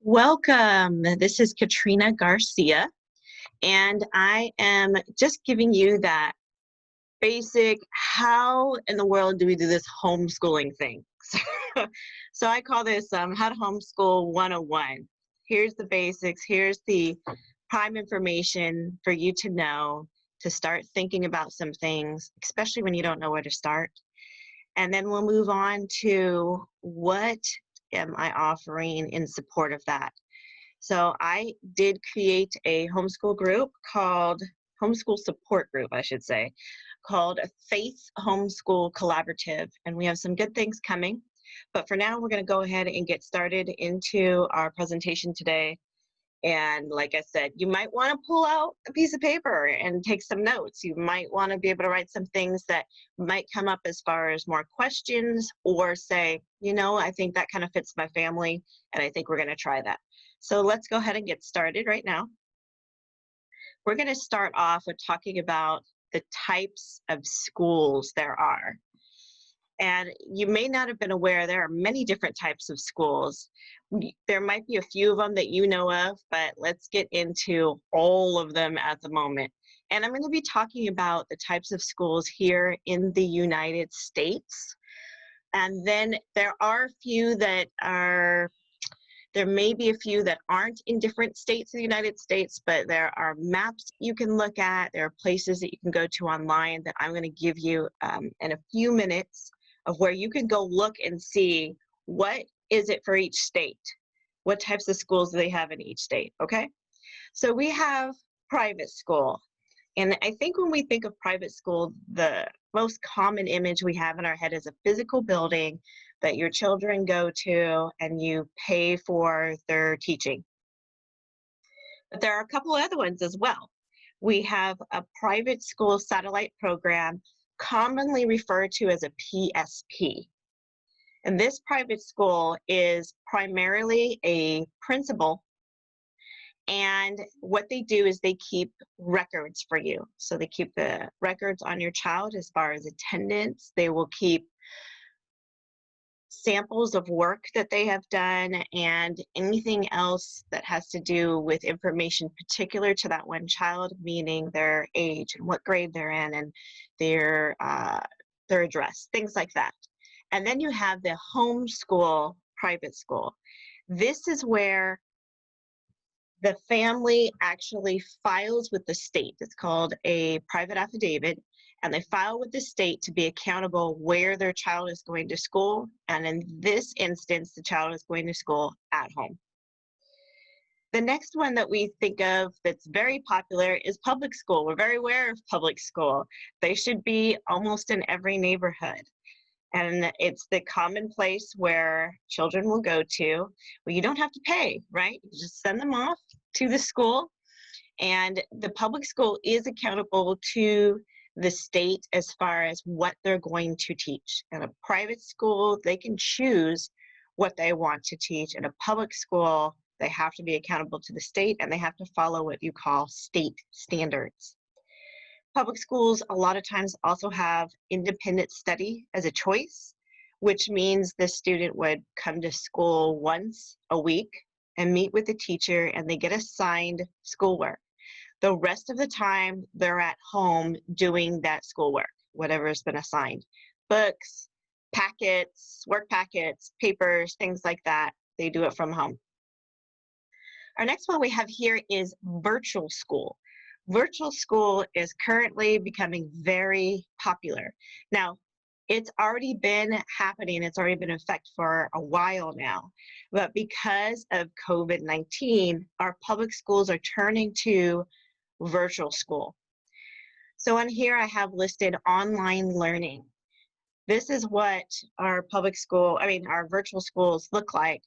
Welcome. This is Katrina Garcia, and I am just giving you that basic how in the world do we do this homeschooling thing. So I call this How to Homeschool 101. Here's the basics, here's the prime information for you to know to start thinking about some things, especially when you don't know where to start. And then we'll move on to what am I offering in support of that. So I did create a homeschool group called homeschool support group, I should say, called Faith Homeschool Collaborative. And we have some good things coming. But for now, we're going to go ahead and get started into our presentation today. And like I said, you might want to pull out a piece of paper and take some notes. You might want to be able to write some things that might come up as far as more questions, or say, I think that kind of fits my family, and I think we're going to try that. So let's go ahead and get started right now. We're going to start off with talking about the types of schools there are. And you may not have been aware there are many different types of schools. There might be a few of them that you know of, but let's get into all of them at the moment. And I'm going to be talking about the types of schools here in the United States. And then there may be a few that aren't in different states of the United States, but there are maps you can look at. There are places that you can go to online that I'm going to give you in a few minutes, of where you can go look and see what is it for each state. What types of schools do they have in each state, okay? So we have private school. And I think when we think of private school, the most common image we have in our head is a physical building that your children go to and you pay for their teaching. But there are a couple other ones as well. We have a private school satellite program, commonly referred to as a PSP. And this private school is primarily a principal, and what they do is they keep records for you. So they keep the records on your child as far as attendance. They will keep samples of work that they have done and anything else that has to do with information particular to that one child, meaning their age and what grade they're in and their address, things like that. And then you have the homeschool private school. This is where the family actually files with the state. It's called a private affidavit, and they file with the state to be accountable where their child is going to school. And in this instance, the child is going to school at home. The next one that we think of that's very popular is public school. We're very aware of public school. They should be almost in every neighborhood. And it's the common place where children will go to, where you don't have to pay, right? You just send them off to the school. And the public school is accountable to the state as far as what they're going to teach. In a private school, they can choose what they want to teach. In a public school, they have to be accountable to the state, and they have to follow what you call state standards. Public schools a lot of times also have independent study as a choice, which means the student would come to school once a week and meet with the teacher, and they get assigned schoolwork. The rest of the time, they're at home doing that schoolwork, whatever has been assigned. Books, packets, work packets, papers, things like that. They do it from home. Our next one we have here is virtual school. Virtual school is currently becoming very popular. Now, it's already been happening, it's already been in effect for a while now, but because of COVID-19, our public schools are turning to virtual school. So on here I have listed online learning. This is what our our virtual schools look like.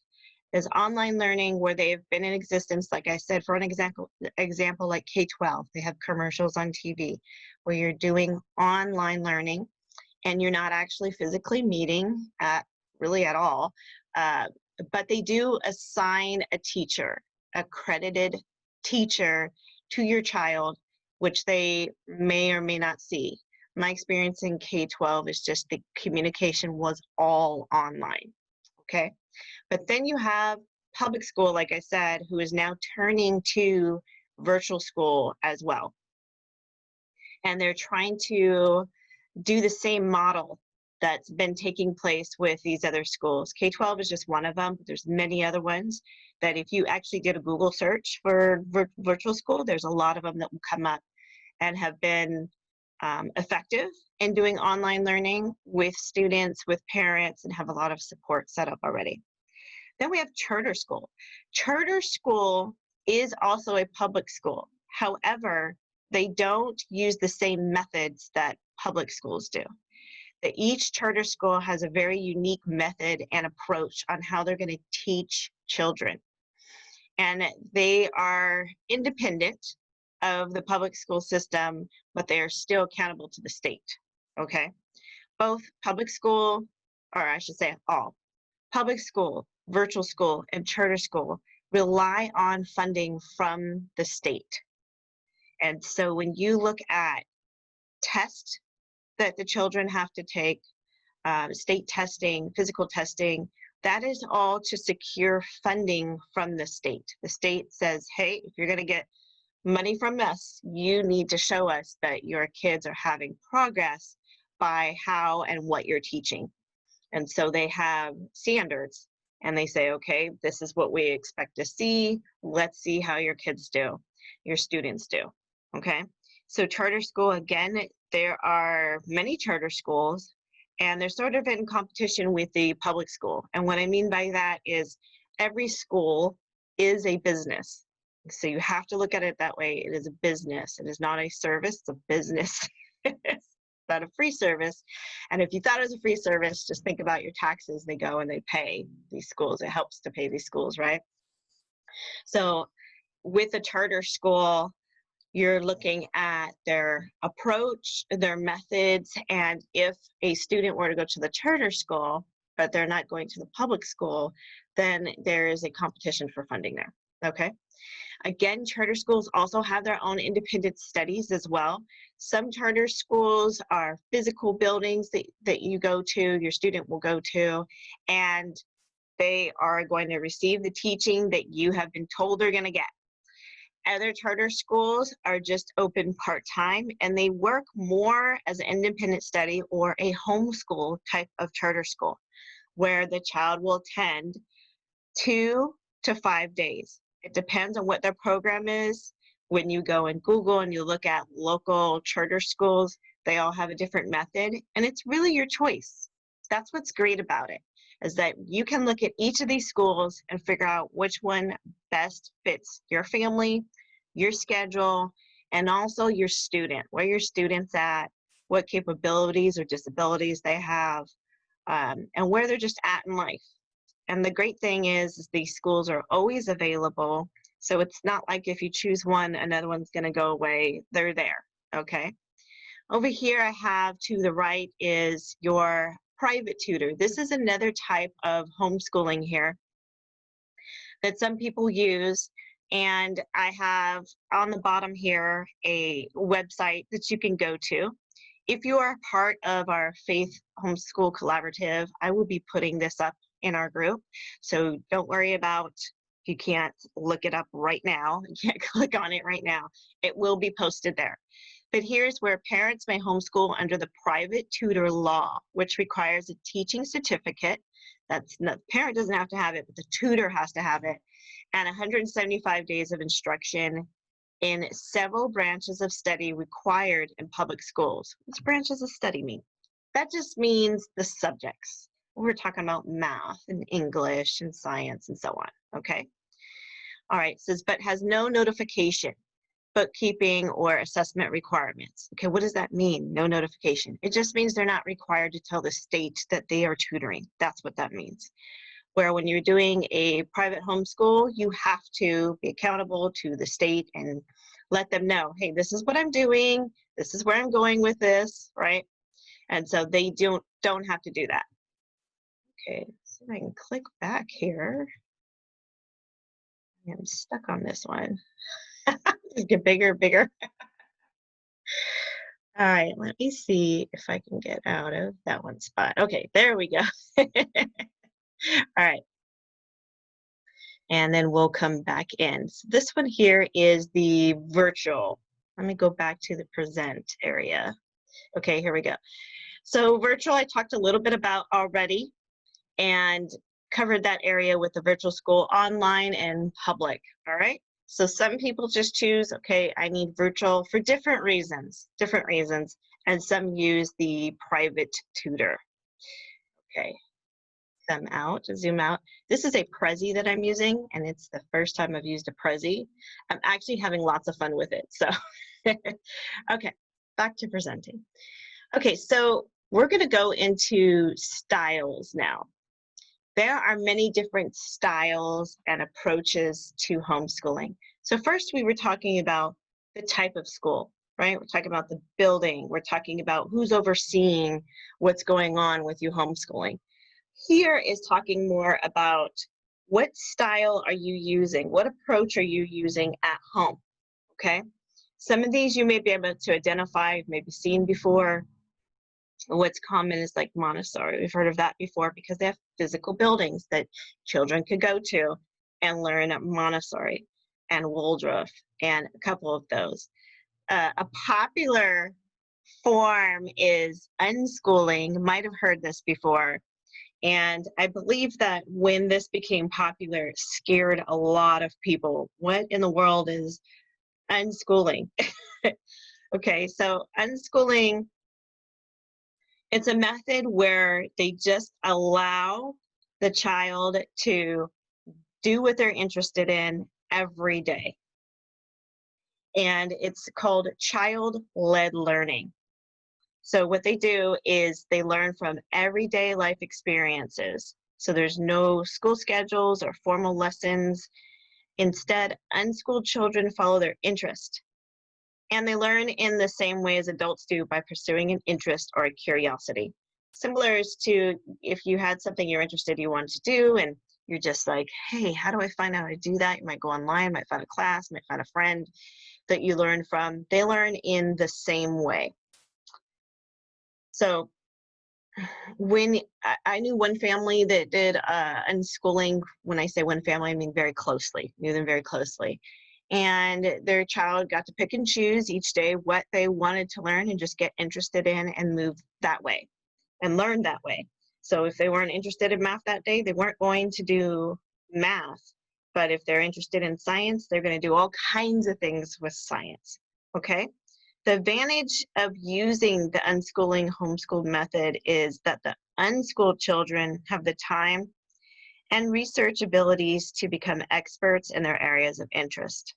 Is online learning where they've been in existence, like I said, for an example like K-12. They have commercials on TV where you're doing online learning and you're not actually physically meeting really at all, but they do assign a teacher, accredited teacher to your child, which they may or may not see. My experience in K-12 is just the communication was all online, okay? But then you have public school, like I said, who is now turning to virtual school as well. And they're trying to do the same model that's been taking place with these other schools. K-12 is just one of them, but there's many other ones that if you actually did a Google search for virtual school, there's a lot of them that will come up and have been effective in doing online learning with students, with parents, and have a lot of support set up already. Then we have charter school. Charter school is also a public school. However, they don't use the same methods that public schools do. That each charter school has a very unique method and approach on how they're going to teach children. And they are independent of the public school system, but they are still accountable to the state. Okay? Both public school, or I should say all, public school, virtual school, and charter school rely on funding from the state. And so when you look at tests that the children have to take, state testing, physical testing, that is all to secure funding from the state. The state says, hey, if you're going to get money from us, you need to show us that your kids are having progress by how and what you're teaching. And so they have standards and they say, okay, this is what we expect to see. Let's see how your kids do, your students do. Okay. So charter school, again, there are many charter schools and they're sort of in competition with the public school. And what I mean by that is every school is a business. So you have to look at it that way. It is a business. It is not a service, it's a business. It's not a free service. And if you thought it was a free service, just think about your taxes. They go and they pay these schools. It helps to pay these schools, right? So with a charter school, you're looking at their approach, their methods, and if a student were to go to the charter school, but they're not going to the public school, then there is a competition for funding there, okay? Again, charter schools also have their own independent studies as well. Some charter schools are physical buildings that you go to, your student will go to, and they are going to receive the teaching that you have been told they're going to get. Other charter schools are just open part-time and they work more as an independent study or a homeschool type of charter school where the child will attend 2 to 5 days. It depends on what their program is. When you go and Google and you look at local charter schools, they all have a different method and it's really your choice. That's what's great about it, is that you can look at each of these schools and figure out which one best fits your family, your schedule, and also your student, where your student's at, what capabilities or disabilities they have, and where they're just at in life. And the great thing is these schools are always available. So it's not like if you choose one, another one's going to go away. They're there. Okay. Over here, I have to the right is your private tutor. This is another type of homeschooling here that some people use. And I have on the bottom here a website that you can go to. If you are part of our Faith Homeschool Collaborative, I will be putting this up in our group. So don't worry about if you can't look it up right now, you can't click on it right now. It will be posted there. But here's where parents may homeschool under the private tutor law, which requires a teaching certificate. That's not, the parent doesn't have to have it, but the tutor has to have it, and 175 days of instruction in several branches of study required in public schools. What's branches of study mean? That just means the subjects. We're talking about math and English and science and so on, okay? All right, it says, but has no notification, bookkeeping, or assessment requirements. Okay, what does that mean, no notification? It just means they're not required to tell the state that they are tutoring. That's what that means. Where when you're doing a private homeschool, you have to be accountable to the state and let them know, hey, this is what I'm doing, this is where I'm going with this, right? And so they don't have to do that. Okay, so I can click back here. I'm stuck on this one. Just get bigger, bigger. All right, let me see if I can get out of that one spot. Okay, there we go. All right. and then we'll come back in. So this one here is the virtual. Let me go back to the present area. Okay, here we go. So virtual, I talked a little bit about already and covered that area with the virtual school, online and public, all right? So some people just choose, okay, I need virtual for different reasons, and some use the private tutor. Okay, zoom out. This is a Prezi that I'm using, and it's the first time I've used a Prezi. I'm actually having lots of fun with it, so. Okay, back to presenting. Okay, so we're gonna go into styles now. There are many different styles and approaches to homeschooling. So first we were talking about the type of school, right? We're talking about the building. We're talking about who's overseeing what's going on with you homeschooling. Here is talking more about what style are you using? What approach are you using at home, okay? Some of these you may be able to identify, maybe seen before. What's common is like Montessori. We've heard of that before because they have physical buildings that children could go to and learn at Montessori and Waldorf and a couple of those. A popular form is unschooling. Might have heard this before. And I believe that when this became popular, it scared a lot of people. What in the world is unschooling? Okay, so unschooling, it's a method where they just allow the child to do what they're interested in every day. And it's called child-led learning. So what they do is they learn from everyday life experiences. So there's no school schedules or formal lessons. Instead, unschooled children follow their interest. And they learn in the same way as adults do by pursuing an interest or a curiosity. Similar as to if you had something you're interested you wanted to do and you're just like, hey, how do I find out how to do that? You might go online, might find a class, might find a friend that you learn from. They learn in the same way. So when I knew one family that did unschooling, when I say one family, I mean very closely, knew them very closely. And their child got to pick and choose each day what they wanted to learn and just get interested in and move that way and learn that way. So if they weren't interested in math that day, they weren't going to do math. But if they're interested in science, they're going to do all kinds of things with science. Okay? The advantage of using the unschooling homeschool method is that the unschooled children have the time and research abilities to become experts in their areas of interest.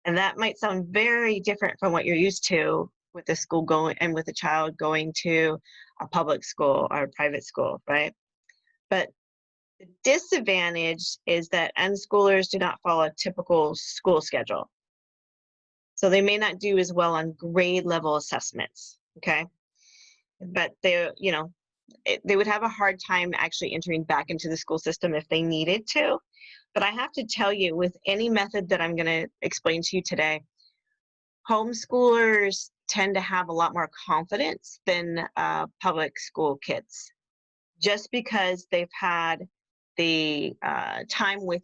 And that might sound very different from what you're used to with the school going and with a child going to a public school or a private school, right? But the disadvantage is that unschoolers do not follow a typical school schedule. So they may not do as well on grade level assessments, okay? But they, they would have a hard time actually entering back into the school system if they needed to. But I have to tell you, with any method that I'm going to explain to you today, homeschoolers tend to have a lot more confidence than public school kids, just because they've had the time with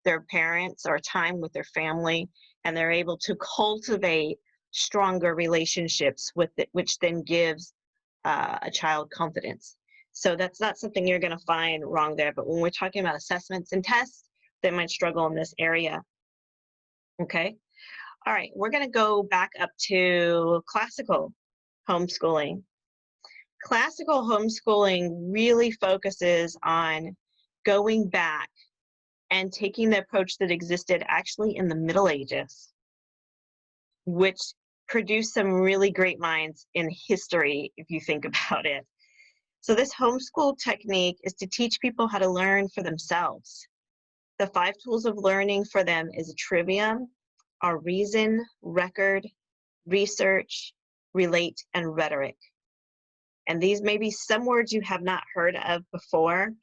their parents or time with their family, and they're able to cultivate stronger relationships with it, which then gives a child confidence. So that's not something you're going to find wrong there. But when we're talking about assessments and tests, they might struggle in this area. Okay. All right. We're going to go back up to classical homeschooling. Classical homeschooling really focuses on going back and taking the approach that existed actually in the Middle Ages, which produced some really great minds in history, if you think about it. So this homeschool technique is to teach people how to learn for themselves. The 5 tools of learning for them is a trivium, are reason, record, research, relate, and rhetoric. And these may be some words you have not heard of before,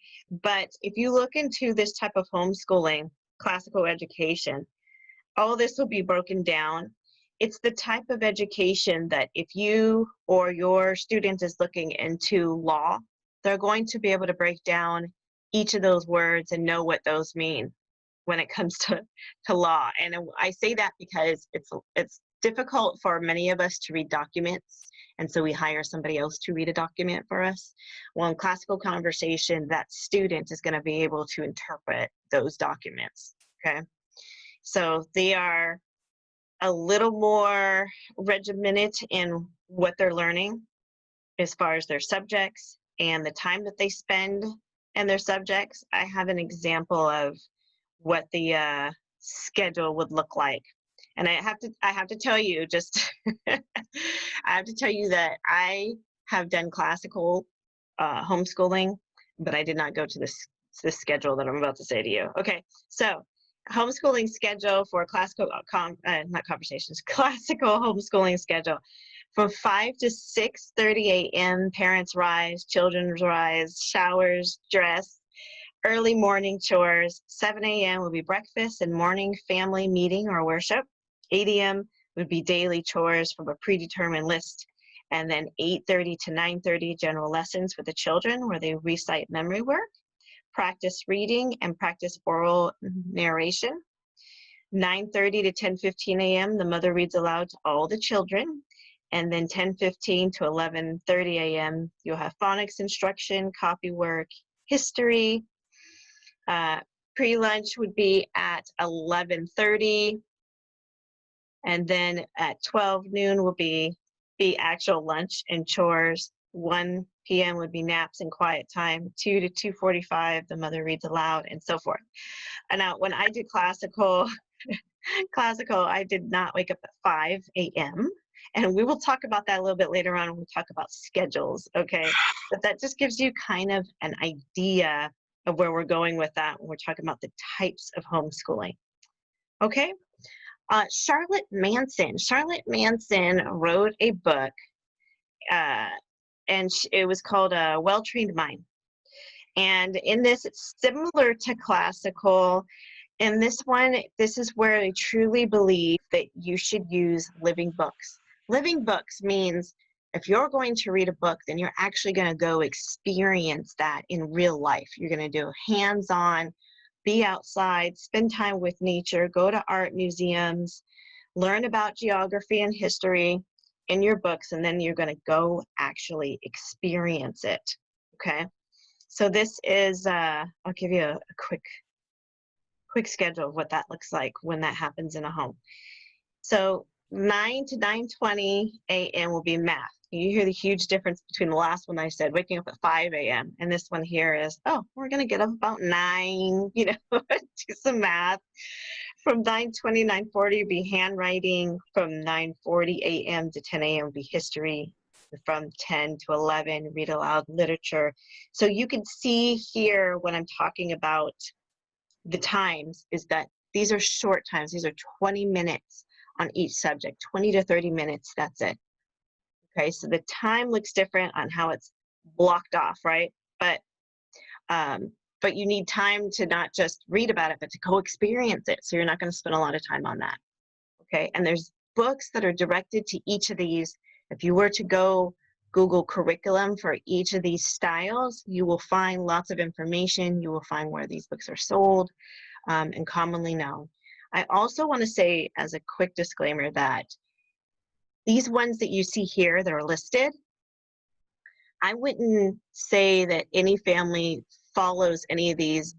but if you look into this type of homeschooling, classical education, all this will be broken down. It's the type of education that if you or your student is looking into law, they're going to be able to break down each of those words and know what those mean. when it comes to law. And I say that because it's difficult for many of us to read documents, and so we hire somebody else to read a document for us. Well, in classical conversation, that student is going to be able to interpret those documents. Okay, so they are a little more regimented in what they're learning as far as their subjects and the time that they spend in their subjects. I have an example of what the schedule would look like. And I have to tell you just I have to tell you that I have done classical homeschooling, but I did not go to this schedule that I'm about to say to you. Okay, so homeschooling schedule for classical not conversations, classical homeschooling schedule. From 5 to 6:30 a.m., parents rise, children rise, showers, dress, early morning chores. 7 a.m. will be breakfast and morning family meeting or worship. 8 a.m. would be daily chores from a predetermined list. And then 8:30 to 9:30, general lessons for the children where they recite memory work, practice reading, and practice oral narration. 9:30 to 10:15 a.m., the mother reads aloud to all the children. And then 10:15 to 11:30 a.m., you'll have phonics instruction, copy work, history. Pre-lunch would be at 11:30. And then at 12 noon will be the actual lunch and chores. 1 p.m. would be naps and quiet time. 2 to 2:45, the mother reads aloud, and so forth. And now, when I did classical, I did not wake up at 5 a.m. And we will talk about that a little bit later on when we talk about schedules, okay? But that just gives you kind of an idea of where we're going with that when we're talking about the types of homeschooling, okay? Charlotte Manson. Charlotte Manson wrote a book, and it was called A Well-Trained Mind. And in this, it's similar to classical. In this one, this is where I truly believe that you should use living books. Living books means if you're going to read a book, then you're actually going to go experience that in real life. You're going to do hands-on, be outside, spend time with nature, go to art museums, learn about geography and history in your books, and then you're going to go actually experience it, okay? So this is, I'll give you a quick schedule of what that looks like when that happens in a home. So 9 to 9:20 a.m. will be math. You hear the huge difference between the last one I said, waking up at 5 a.m. and this one here is, oh, we're going to get up about 9, do some math. From 9:20, 9:40 will be handwriting. From 9:40 a.m. to 10 a.m. will be history. From 10 to 11, read aloud literature. So you can see here when I'm talking about the times is that these are short times. These are 20 minutes on each subject, 20 to 30 minutes, that's it. Okay, so the time looks different on how it's blocked off, right? But you need time to not just read about it, but to go experience it. So you're not going to spend a lot of time on that. Okay, and there's books that are directed to each of these. If you were to go Google curriculum for each of these styles, you will find lots of information. You will find where these books are sold and commonly known. I also want to say as a quick disclaimer that these ones that you see here that are listed, I wouldn't say that any family follows any of these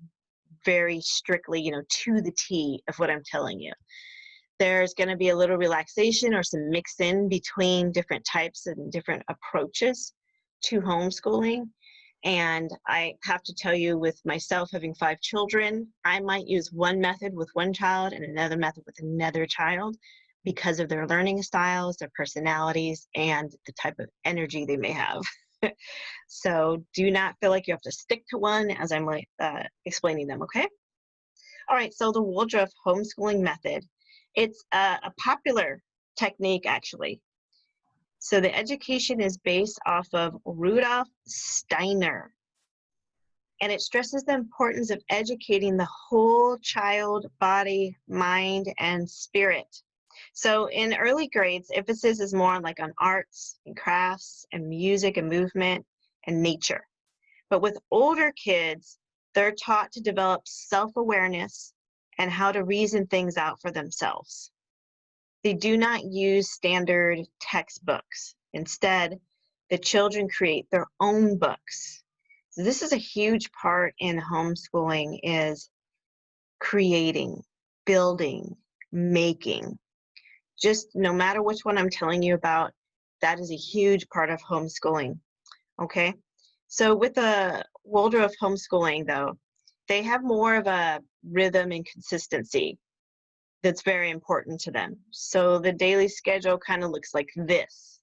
very strictly, to the T of what I'm telling you. There's going to be a little relaxation or some mix in between different types and different approaches to homeschooling. And I have to tell you, with myself having 5 children, I might use one method with one child and another method with another child because of their learning styles, their personalities, and the type of energy they may have. So do not feel like you have to stick to one as I'm explaining them, okay? All right, so the Woodruff homeschooling method. It's a popular technique, actually. So the education is based off of Rudolf Steiner, and it stresses the importance of educating the whole child, body, mind, and spirit. So in early grades, emphasis is more like on arts and crafts and music and movement and nature. But with older kids, they're taught to develop self-awareness and how to reason things out for themselves. They do not use standard textbooks. Instead, the children create their own books. So this is a huge part in homeschooling, is creating, building, making. Just no matter which one I'm telling you about, that is a huge part of homeschooling, okay? So with the Waldorf homeschooling, though, they have more of a rhythm and consistency that's very important to them. So the daily schedule kind of looks like this.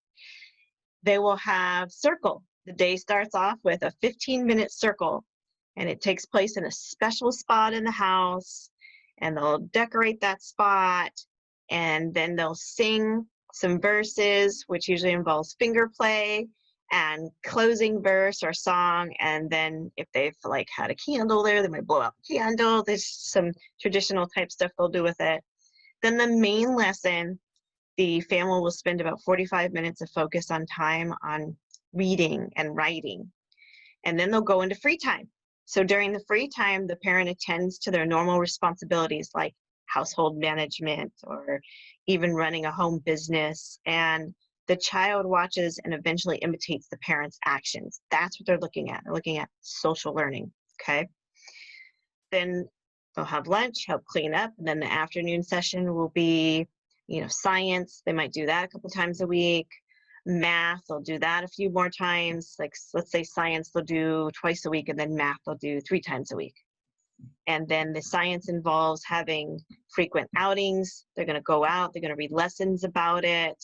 They will have circle. The day starts off with a 15-minute circle, and it takes place in a special spot in the house, and they'll decorate that spot, and then they'll sing some verses, which usually involves finger play and closing verse or song. And then if they've like had a candle there, they might blow out the candle. There's some traditional type stuff they'll do with it. Then the main lesson, the family will spend about 45 minutes of focus on time on reading and writing. And then they'll go into free time. So during the free time, the parent attends to their normal responsibilities like household management or even running a home business. And the child watches and eventually imitates the parent's actions. That's what they're looking at. They're looking at social learning, okay? Then they'll have lunch, help clean up, and then the afternoon session will be, science. They might do that a couple times a week. Math, they'll do that a few more times. Like, let's say science, they'll do twice a week, and then math, they'll do 3 times a week. And then the science involves having frequent outings. They're going to go out. They're going to read lessons about it.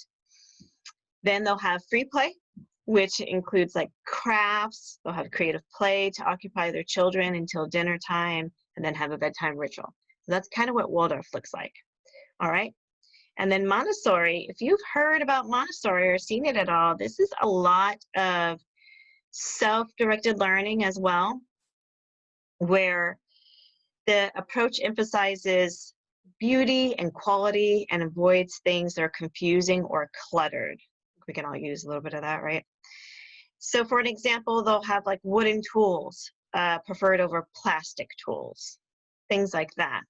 Then they'll have free play, which includes like crafts. They'll have creative play to occupy their children until dinner time, and then have a bedtime ritual. So that's kind of what Waldorf looks like. All right. And then Montessori, if you've heard about Montessori or seen it at all, this is a lot of self-directed learning as well, where the approach emphasizes beauty and quality and avoids things that are confusing or cluttered. We can all use a little bit of that, right? So for an example, they'll have like wooden tools preferred over plastic tools, things like that.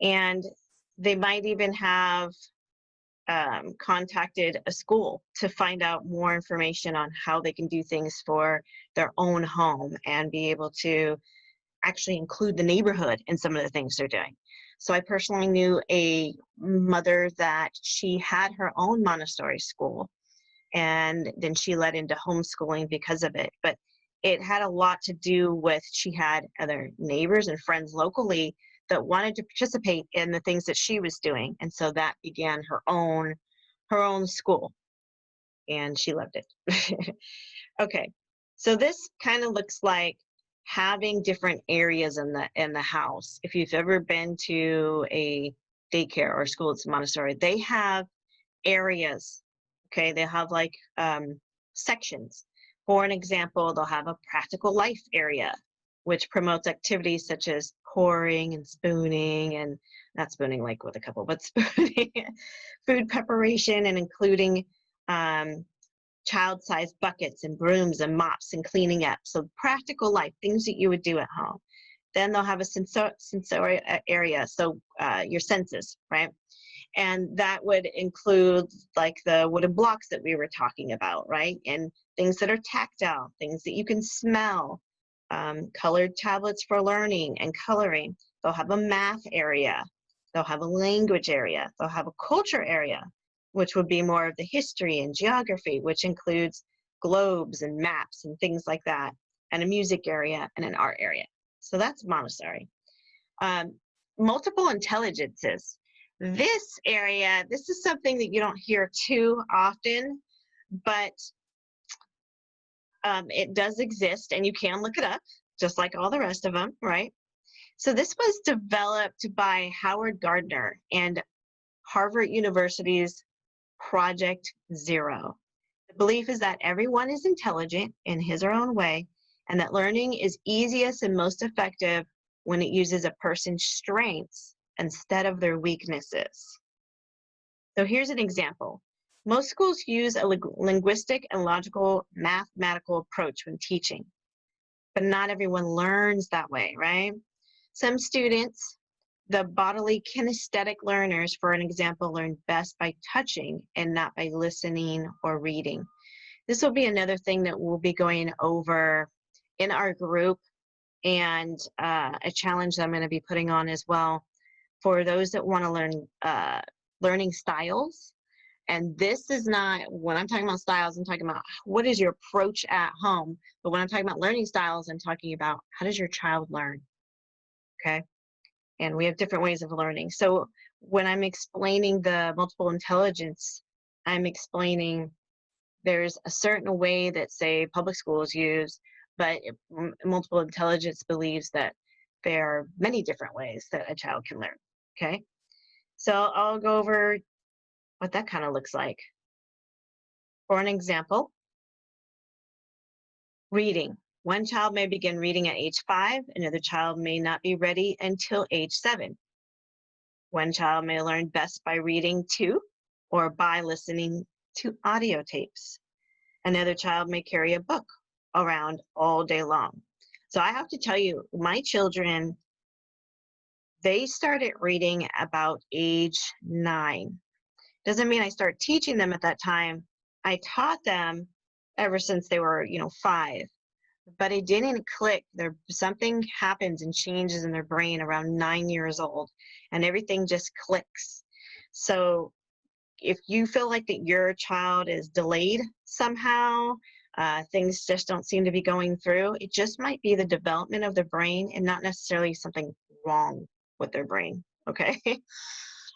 And they might even have contacted a school to find out more information on how they can do things for their own home and be able to actually include the neighborhood in some of the things they're doing. So I personally knew a mother that she had her own Montessori school, and then she led into homeschooling because of it. But it had a lot to do with, she had other neighbors and friends locally that wanted to participate in the things that she was doing. And so that began her own school, and she loved it. Okay, so this kind of looks like having different areas in the house. If you've ever been to a daycare or school that's Montessori, they have areas. Okay, they have like sections. For an example, they'll have a practical life area, which promotes activities such as pouring and spooning, and not spooning like with a couple, but spooning, food preparation, and including child-sized buckets and brooms and mops and cleaning up. So practical life, things that you would do at home. Then they'll have a sensory area, so your senses, right? And that would include like the wooden blocks that we were talking about, right? And things that are tactile, things that you can smell, colored tablets for learning and coloring. They'll have a math area. They'll have a language area. They'll have a culture area, which would be more of the history and geography, which includes globes and maps and things like that, and a music area and an art area. So that's Montessori. Multiple intelligences. This area, this is something that you don't hear too often, but it does exist, and you can look it up, just like all the rest of them, right? So this was developed by Howard Gardner and Harvard University's Project Zero. The belief is that everyone is intelligent in his or her own way, and that learning is easiest and most effective when it uses a person's strengths instead of their weaknesses. So here's an example. Most schools use a linguistic and logical mathematical approach when teaching, but not everyone learns that way, right? Some students, The bodily kinesthetic learners, for an example, learn best by touching and not by listening or reading. This will be another thing that we'll be going over in our group, and a challenge that I'm going to be putting on as well for those that want to learn learning styles. And this is not, when I'm talking about styles, I'm talking about what is your approach at home. But when I'm talking about learning styles, I'm talking about how does your child learn, okay? And we have different ways of learning. So when I'm explaining the multiple intelligence, I'm explaining there's a certain way that, say, public schools use, but multiple intelligence believes that there are many different ways that a child can learn, okay? So I'll go over what that kind of looks like. For an example, reading. One child may begin reading at age 5, another child may not be ready until age 7. One child may learn best by reading to or by listening to audio tapes. Another child may carry a book around all day long. So I have to tell you, my children, they started reading about age 9. Doesn't mean I start teaching them at that time. I taught them ever since they were, 5. But it didn't click. Something happens and changes in their brain around 9 years old, and everything just clicks. So if you feel like that your child is delayed somehow, things just don't seem to be going through, it just might be the development of the brain and not necessarily something wrong with their brain, okay?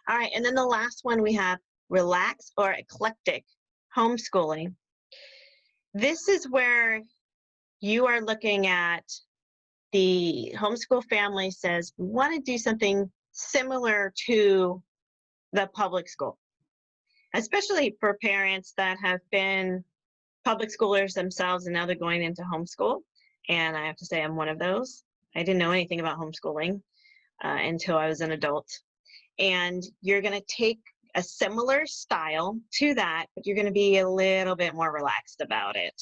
All right, and then the last one we have relaxed or eclectic homeschooling. This is where you are looking at the homeschool family says, we want to do something similar to the public school, especially for parents that have been public schoolers themselves and now they're going into homeschool. And I have to say I'm one of those. I didn't know anything about homeschooling until I was an adult. And you're going to take a similar style to that, but you're going to be a little bit more relaxed about it,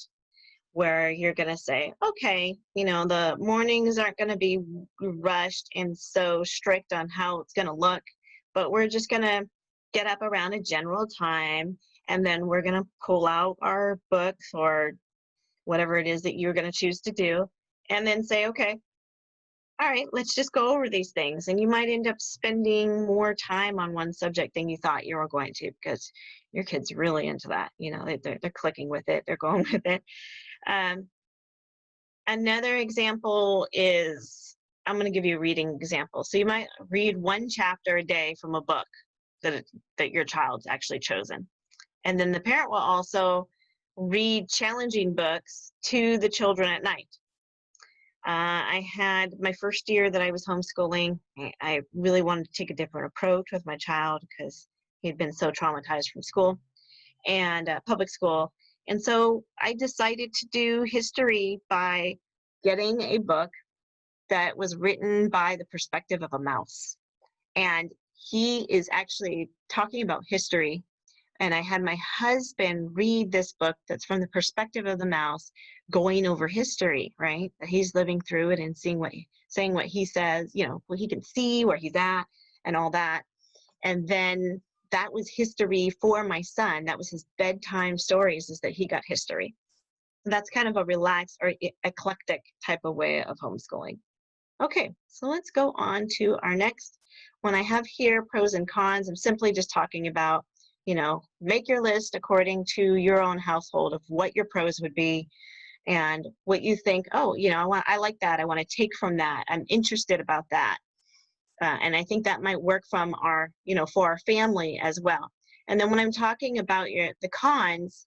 where you're going to say, okay, the mornings aren't going to be rushed and so strict on how it's going to look, but we're just going to get up around a general time, and then we're going to pull out our books or whatever it is that you're going to choose to do, and then say, okay, all right, let's just go over these things. And you might end up spending more time on one subject than you thought you were going to, because your kid's really into that. They're clicking with it, they're going with it. Another example is, I'm going to give you a reading example. So you might read one chapter a day from a book that your child's actually chosen. And then the parent will also read challenging books to the children at night. I had my first year that I was homeschooling, I really wanted to take a different approach with my child because he had been so traumatized from school and public school. And so I decided to do history by getting a book that was written by the perspective of a mouse. And he is actually talking about history. And I had my husband read this book that's from the perspective of the mouse, going over history, right? That he's living through it and saying what he says, what he can see, where he's at, and all that. And then that was history for my son. That was his bedtime stories, is that he got history. That's kind of a relaxed or eclectic type of way of homeschooling. Okay, so let's go on to our next one. I have here pros and cons. I'm simply just talking about, make your list according to your own household of what your pros would be and what you think, oh, I like that. I want to take from that. I'm interested about that. And I think that might work from for our family as well. And then when I'm talking about the cons,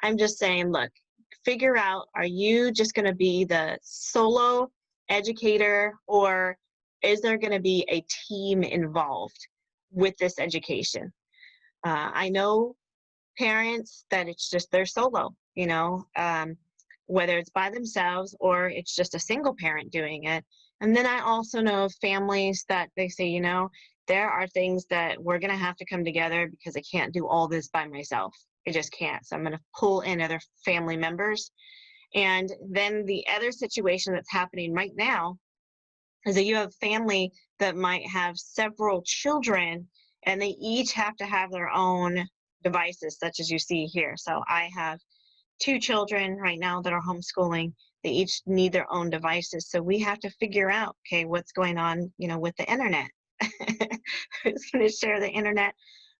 I'm just saying, look, figure out, are you just going to be the solo educator, or is there going to be a team involved with this education? I know parents that it's just they're solo, whether it's by themselves or it's just a single parent doing it. And then I also know of families that they say, there are things that we're going to have to come together because I can't do all this by myself. I just can't. So I'm going to pull in other family members. And then the other situation that's happening right now is that you have family that might have several children and they each have to have their own devices, such as you see here. So I have two children right now that are homeschooling. They each need their own devices. So we have to figure out, okay, what's going on, with the internet. Who's going to share the internet?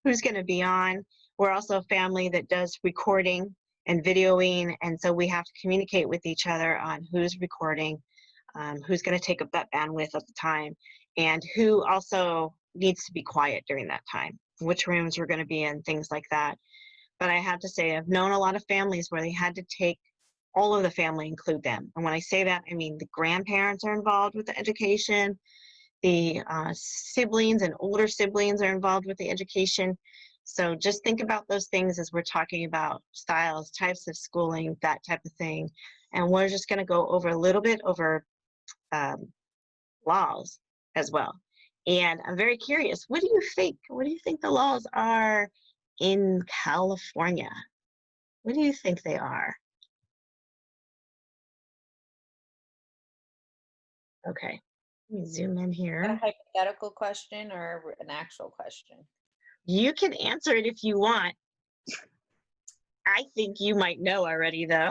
Who's going to be on? We're also a family that does recording and videoing. And so we have to communicate with each other on who's recording, who's going to take up that bandwidth at the time, and who also needs to be quiet during that time, which rooms we're going to be in, things like that. But I have to say, I've known a lot of families where they had to take all of the family, include them. And when I say that, I mean the grandparents are involved with the education, the siblings and older siblings are involved with the education. So just think about those things as we're talking about styles, types of schooling, that type of thing. And we're just going to go over a little bit over laws as well. And I'm very curious, what do you think? What do you think the laws are in California? What do you think they are? Okay, let me zoom in A here. hypothetical question or an actual question? You can answer it if you want. I think you might know already, though.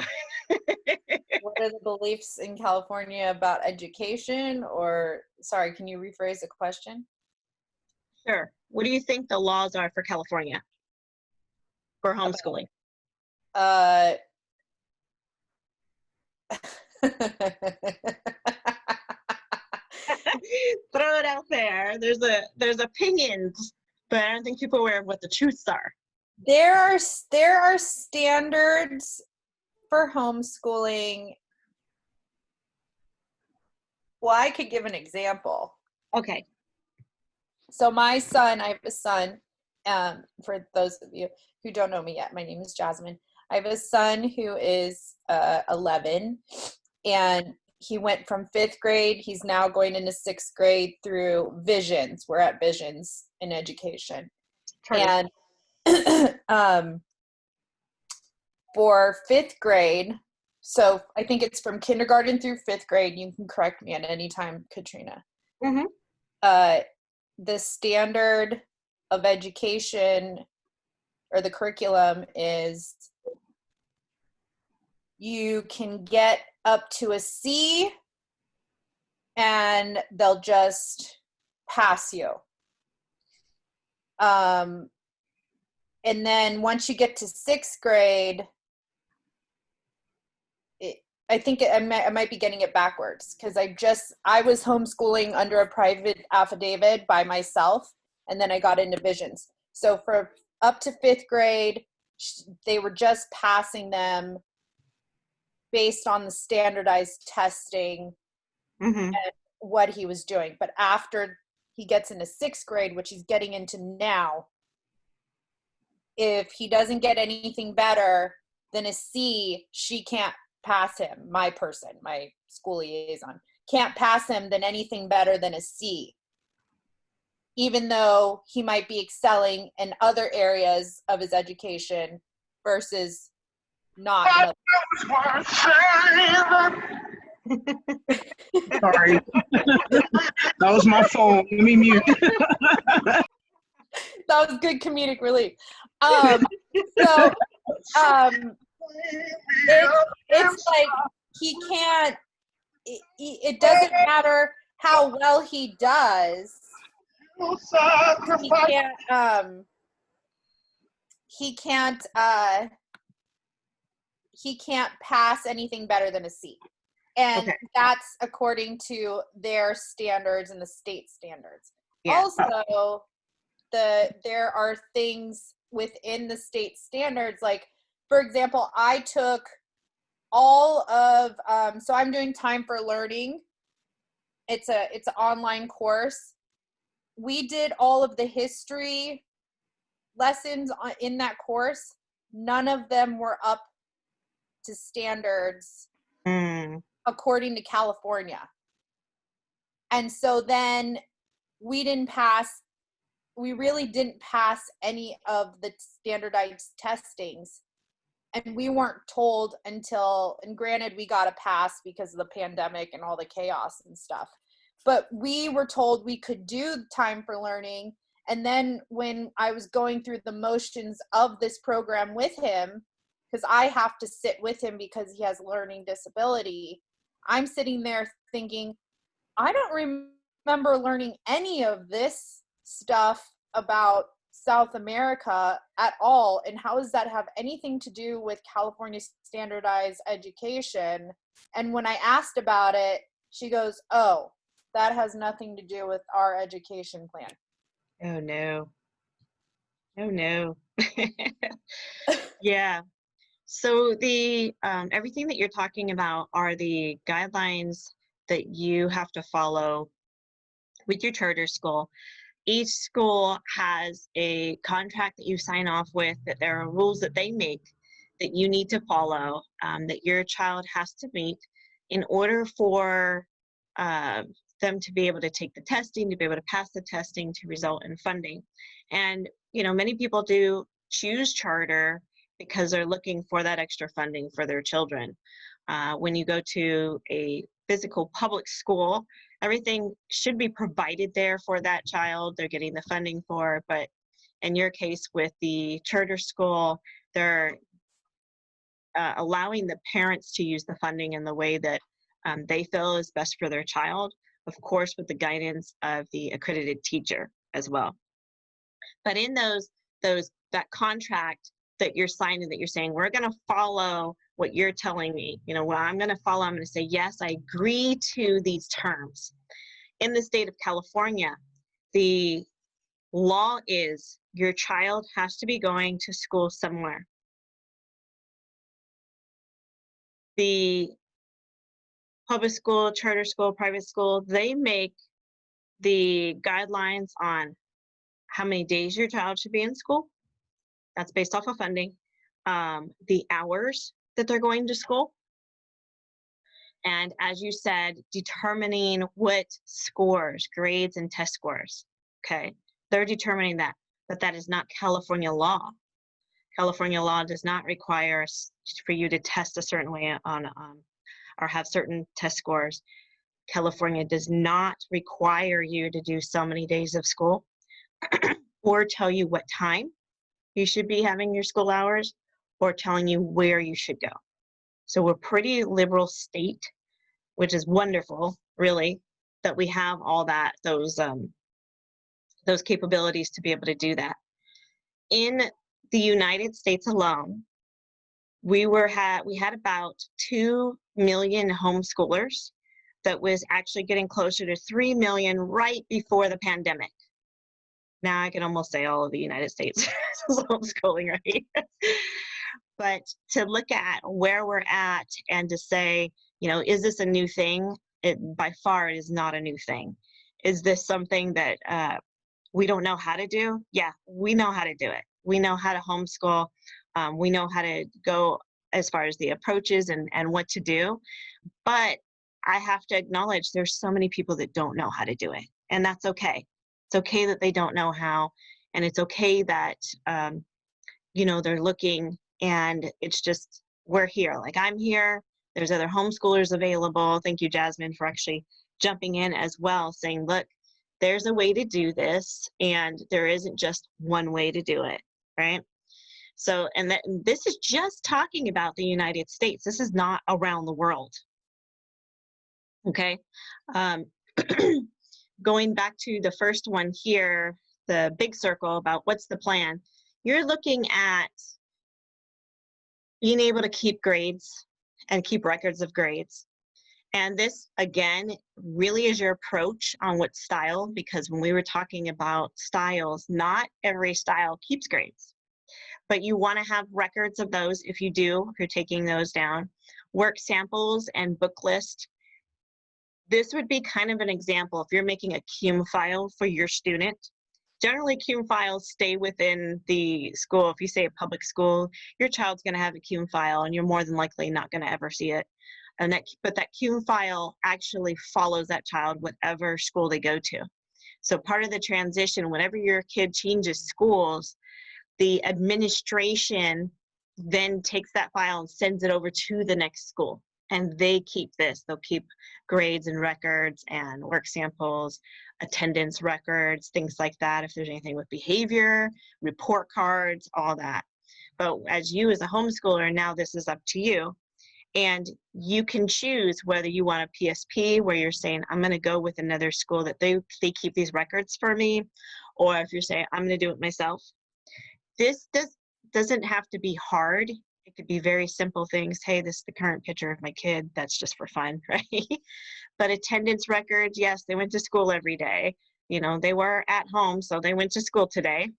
What are the beliefs in California about education? Or, sorry, can you rephrase the question? Sure. What do you think the laws are for California for homeschooling? Uh, Throw it out there. There's opinions, but I don't think people are aware of what the truths are. there are standards for homeschooling. Well, I could give an example. Okay. So my son, I have a son, for those of you who don't know me yet, my name is Jasmine. I have a son who is 11, and he went from 5th grade. He's now going into 6th grade through Visions. We're at Visions in education. Perfect. And for 5th grade, so I think it's from kindergarten through 5th grade. You can correct me at any time, Katrina. Mm-hmm. The standard of education or the curriculum is you can get up to a C and they'll just pass you. And then once you get to 6th grade, I think I might be getting it backwards because I was homeschooling under a private affidavit by myself, and then I got into Visions. So for up to 5th grade, they were just passing them based on the standardized testing Mm-hmm. and what he was doing. But after he gets into 6th grade, which he's getting into now, if he doesn't get anything better than a C, she can't pass him. My school liaison, can't pass him than anything better than a C, even though he might be excelling in other areas of his education versus not. Sorry. That was my phone. Let me mute. That was good comedic relief. So it's like he can't, it doesn't matter how well he does. He can't pass anything better than a C. And Okay. that's according to their standards and the state standards. Yeah. Also, there are things within the state standards, like, for example, I took all of, so I'm doing Time for Learning. It's an online course. We did all of the history lessons in that course. None of them were up to standards according to California. And so then we really didn't pass any of the standardized testings. And we weren't told until, and granted, we got a pass because of the pandemic and all the chaos and stuff. but we were told we could do time for learning. And then when I was going through the motions of this program with him, because I have to sit with him because he has learning disability, I'm sitting there thinking, I don't remember learning any of this stuff about South America at all. And how does that have anything to do with California standardized education? And when I asked about it, she goes, oh, that has nothing to do with our education plan. Oh no. Oh no. Yeah. So the everything that you're talking about are the guidelines that you have to follow with your charter school. Each school has a contract that you sign off with, that there are rules that they make that you need to follow, that your child has to meet in order for uh, them to be able to take the testing, to be able to pass the testing, to result in funding. And, you know, many people do choose charter because they're looking for that extra funding for their children. When you go to a physical public school, everything should be provided there for that child. They're getting the funding for, but in your case with the charter school, they're allowing the parents to use the funding in the way that they feel is best for their child, of course, with the guidance of the accredited teacher as well. But in that contract that you're signing, that you're saying, we're going to follow what you're telling me, you know, what I'm going to follow, I'm going to say, yes, I agree to these terms. In the state of California, the law is your child has to be going to school somewhere. The public school, charter school, private school, they make the guidelines on how many days your child should be in school. That's based off of funding. The hours that they're going to school. And as you said, determining what scores, grades, and test scores. Okay, they're determining that, but that is not California law. California law does not require for you to test a certain way on or have certain test scores. California does not require you to do so many days of school or tell you what time you should be having your school hours or telling you where you should go. So we're a pretty liberal state, which is wonderful, really, that we have all that, those capabilities to be able to do that. In the United States alone, we had about 2 million homeschoolers. That was actually getting closer to 3 million right before the pandemic. Now I can almost say all of the United States is homeschooling, right? But to look at where we're at and to say, you know, is this a new thing? By far, it is not a new thing. Is this something that we don't know how to do? Yeah, we know how to do it. We know how to homeschool. We know how to go as far as the approaches and what to do. But I have to acknowledge there's so many people that don't know how to do it. And that's okay. It's okay that they don't know how. And it's okay that, you know, they're looking and it's just, we're here. Like I'm here. There's other homeschoolers available. Thank you, Jasmine, for actually jumping in as well, saying, look, there's a way to do this. And there isn't just one way to do it, right? So, and this is just talking about the United States. This is not around the world. Okay. Going back to the first one here, the big circle about what's the plan, you're looking at being able to keep grades and keep records of grades. And this, again, really is your approach on what style, because when we were talking about styles, not every style keeps grades. But you want to have records of those if you do, if you're taking those down. Work samples and book list. This would be kind of an example if you're making a CUME file for your student. Generally, CUME files stay within the school. If you say a public school, your child's going to have a CUME file, and you're more than likely not going to ever see it. But that CUME file actually follows that child whatever school they go to. So part of the transition, whenever your kid changes schools, the administration then takes that file and sends it over to the next school. and they keep this. They'll keep grades and records and work samples, attendance records, things like that. If there's anything with behavior, report cards, all that. But as you as a homeschooler, now this is up to you. And you can choose whether you want a PSP where you're saying, I'm going to go with another school that they keep these records for me. Or if you're saying, I'm going to do it myself. This doesn't have to be hard. It could be very simple things. Hey, this is the current picture of my kid. That's just for fun, right? But attendance records, yes, they went to school every day. You know, they were at home, so they went to school today.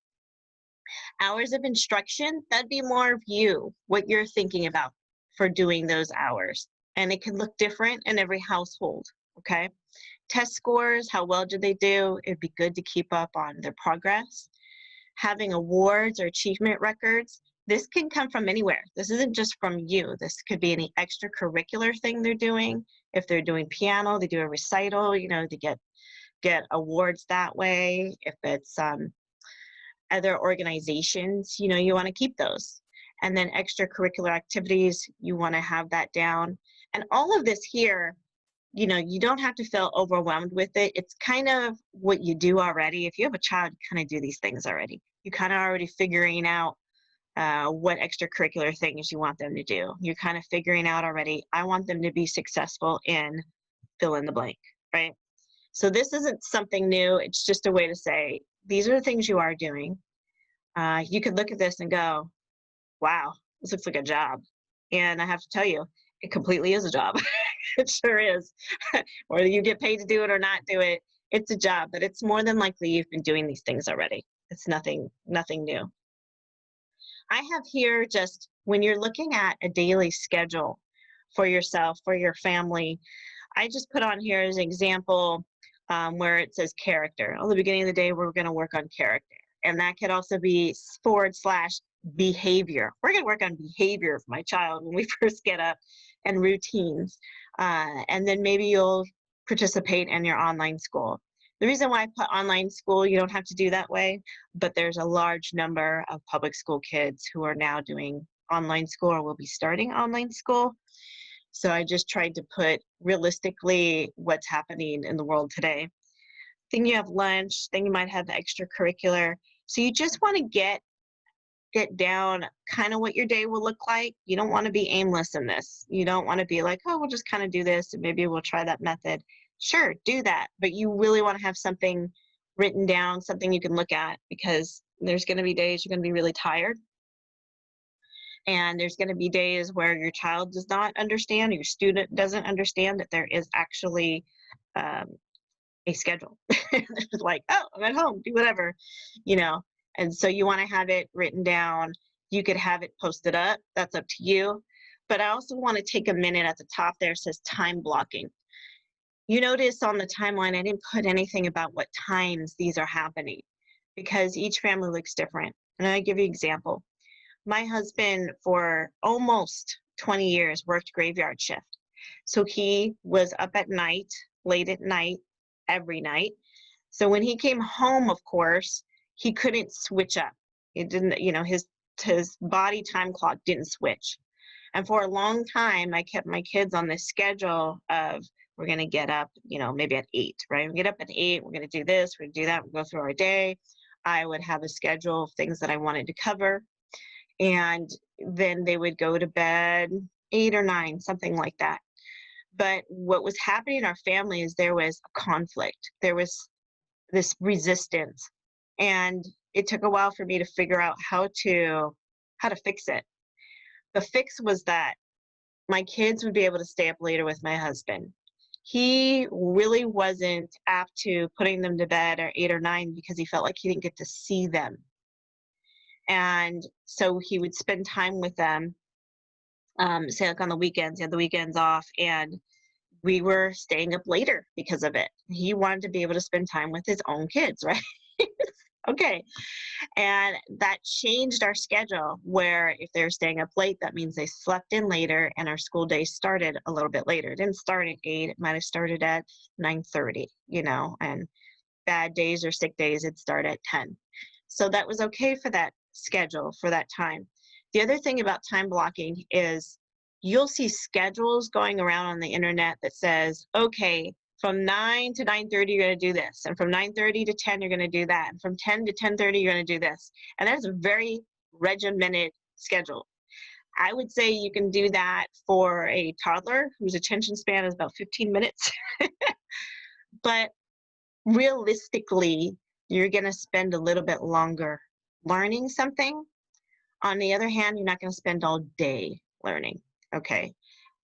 Hours of instruction, that'd be more of you, what you're thinking about for doing those hours. And it can look different in every household, okay? Test scores, how well did they do? It'd be good to keep up on their progress. Having awards or achievement records, this can come from anywhere. This isn't just from you. This could be any extracurricular thing they're doing. If they're doing piano, they do a recital, you know, to get awards that way. If it's other organizations, you know, you want to keep those. And then extracurricular activities, you want to have that down. And all of this here, you know, you don't have to feel overwhelmed with it. It's kind of what you do already. If you have a child, you kind of do these things already. You kind of already figuring out what extracurricular things you want them to do. You're kind of figuring out already, I want them to be successful in fill in the blank, right? So this isn't something new. It's just a way to say, these are the things you are doing. You could look at this and go, wow, this looks like a job. And I have to tell you, it completely is a job. It sure is. Whether you get paid to do it or not do it, it's a job, but it's more than likely you've been doing these things already. It's nothing new. I have here just when you're looking at a daily schedule for yourself, for your family, I just put on here as an example where it says character. At the beginning of the day, we're going to work on character. And that could also be / behavior. We're going to work on behavior of my child when we first get up and routines. And then maybe you'll participate in your online school. The reason why I put online school, you don't have to do that way, but there's a large number of public school kids who are now doing online school or will be starting online school. So I just tried to put realistically what's happening in the world today. Then you have lunch, then you might have the extracurricular. So you just want to get down kind of what your day will look like. You don't want to be aimless in this. You don't want to be like, oh, we'll just kind of do this and maybe we'll try that method. Sure, do that. But you really want to have something written down, something you can look at, because there's going to be days you're going to be really tired. And there's going to be days where your child does not understand, or your student doesn't understand that there is actually a schedule. It's like, oh, I'm at home, do whatever, you know. And so you want to have it written down. You could have it posted up. That's up to you. But I also want to take a minute at the top there. It says time blocking. You notice on the timeline, I didn't put anything about what times these are happening because each family looks different. And I give you an example. My husband, for almost 20 years, worked graveyard shift. So he was up at night, late at night, every night. So when he came home, of course, he couldn't switch up. It didn't, you know, his body time clock didn't switch. And for a long time, I kept my kids on this schedule of we're going to get up, you know, maybe at 8, right? We get up at 8, we're going to do this, we're going to do that, we'll go through our day. I would have a schedule of things that I wanted to cover. And then they would go to bed 8 or 9, something like that. But what was happening in our family is there was a conflict. There was this resistance. And it took a while for me to figure out how to fix it. The fix was that my kids would be able to stay up later with my husband. He really wasn't apt to putting them to bed at 8 or 9 because he felt like he didn't get to see them. And so he would spend time with them, say like on the weekends, he had the weekends off, and we were staying up later because of it. He wanted to be able to spend time with his own kids, right? Okay. And that changed our schedule where if they're staying up late, that means they slept in later and our school day started a little bit later. It didn't start at 8, it might have started at 9:30, you know, and bad days or sick days, it'd start at 10. So that was okay for that schedule for that time. The other thing about time blocking is you'll see schedules going around on the internet that says, okay, from 9 to 9:30, you're going to do this. And from 9:30 to 10, you're going to do that. And from 10 to 10:30, you're going to do this. And that's a very regimented schedule. I would say you can do that for a toddler whose attention span is about 15 minutes. But realistically, you're going to spend a little bit longer learning something. On the other hand, you're not going to spend all day learning, okay?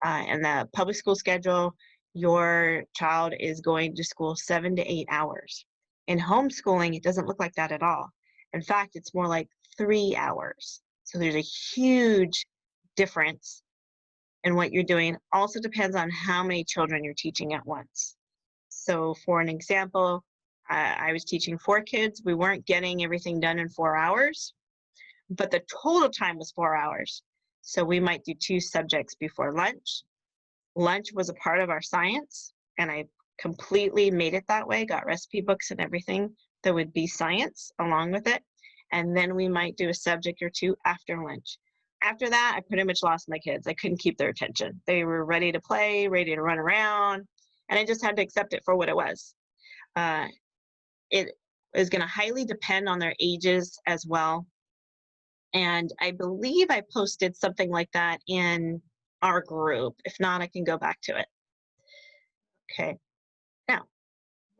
In the public school schedule, your child is going to school 7 to 8 hours. In homeschooling, it doesn't look like that at all. In fact, it's more like 3 hours. So there's a huge difference in what you're doing. Also depends on how many children you're teaching at once. So for an example, I was teaching 4 kids. We weren't getting everything done in 4 hours, but the total time was 4 hours. So we might do 2 subjects before lunch. Lunch was a part of our science, and I completely made it that way, got recipe books and everything that would be science along with it. And then we might do a subject or 2 after lunch. After that, I pretty much lost my kids. I couldn't keep their attention. They were ready to play, ready to run around, and I just had to accept it for what it was. It is going to highly depend on their ages as well. And I believe I posted something like that in our group. If not, I can go back to it. Okay. Now,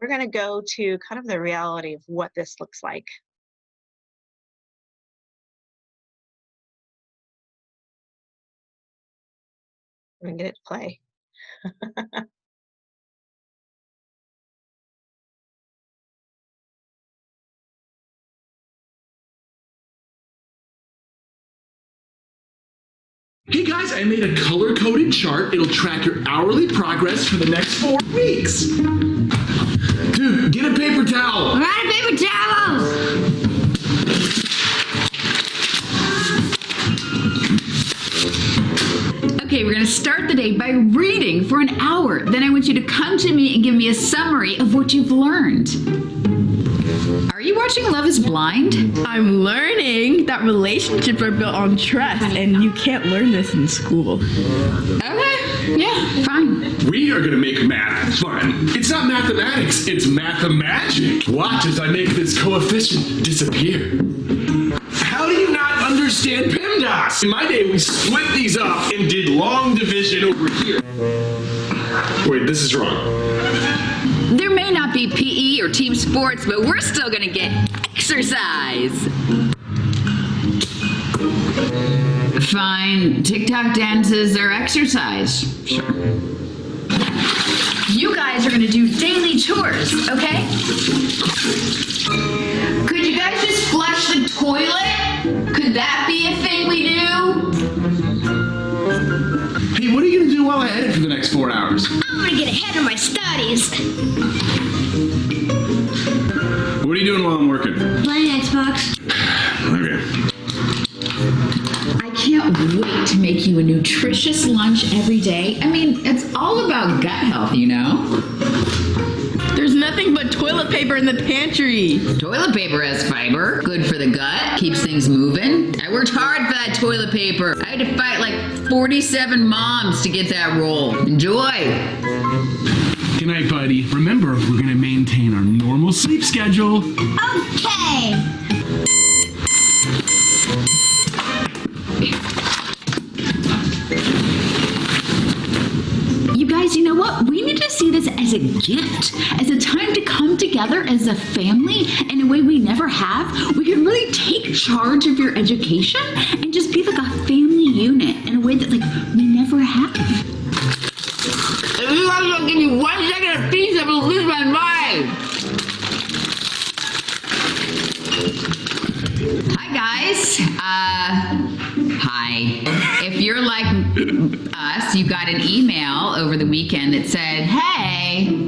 we're going to go to kind of the reality of what this looks like. I'm going to get it to play. Hey guys, I made a color-coded chart. It'll track your hourly progress for the next 4 weeks. Dude, get a paper towel. I'm out of paper towels! Okay, we're gonna start the day by reading for an hour. Then I want you to come to me and give me a summary of what you've learned. Are you watching Love is Blind? I'm learning that relationships are built on trust, and you can't learn this in school. Okay, yeah, fine. We are gonna make math fun. It's not mathematics, it's mathemagic. Watch as I make this coefficient disappear. How do you not understand PEMDAS? In my day, we split these up and did long division over here. Wait, this is wrong. There may not be PE or team sports, but we're still gonna get exercise. Fine, TikTok dances are exercise. Sure. You guys are gonna do daily chores, okay? Could you guys just flush the toilet? Could that be a thing we do? Hey, what are you gonna do while I edit for the next 4 hours? I'm gonna get ahead of my studies. What are you doing while I'm working? Playing Xbox. Okay. I can't wait to make you a nutritious lunch every day. I mean, it's all about gut health, you know? There's nothing but toilet paper in the pantry. Toilet paper has fiber, good for the gut, keeps things moving. I worked hard for that toilet paper. I had to fight like 47 moms to get that roll. Enjoy. Good night, buddy. Remember, we're gonna maintain our normal sleep schedule. Okay. You guys, you know what? We need to see this as a gift, as a time to come together as a family in a way we never have. We can really take charge of your education and just be like a family unit in a way that like we never have. If you guys don't give me 1 second of peace, I'm gonna lose my mind. Hi guys. Hi. If you're like us, you got an email over the weekend that said, hey.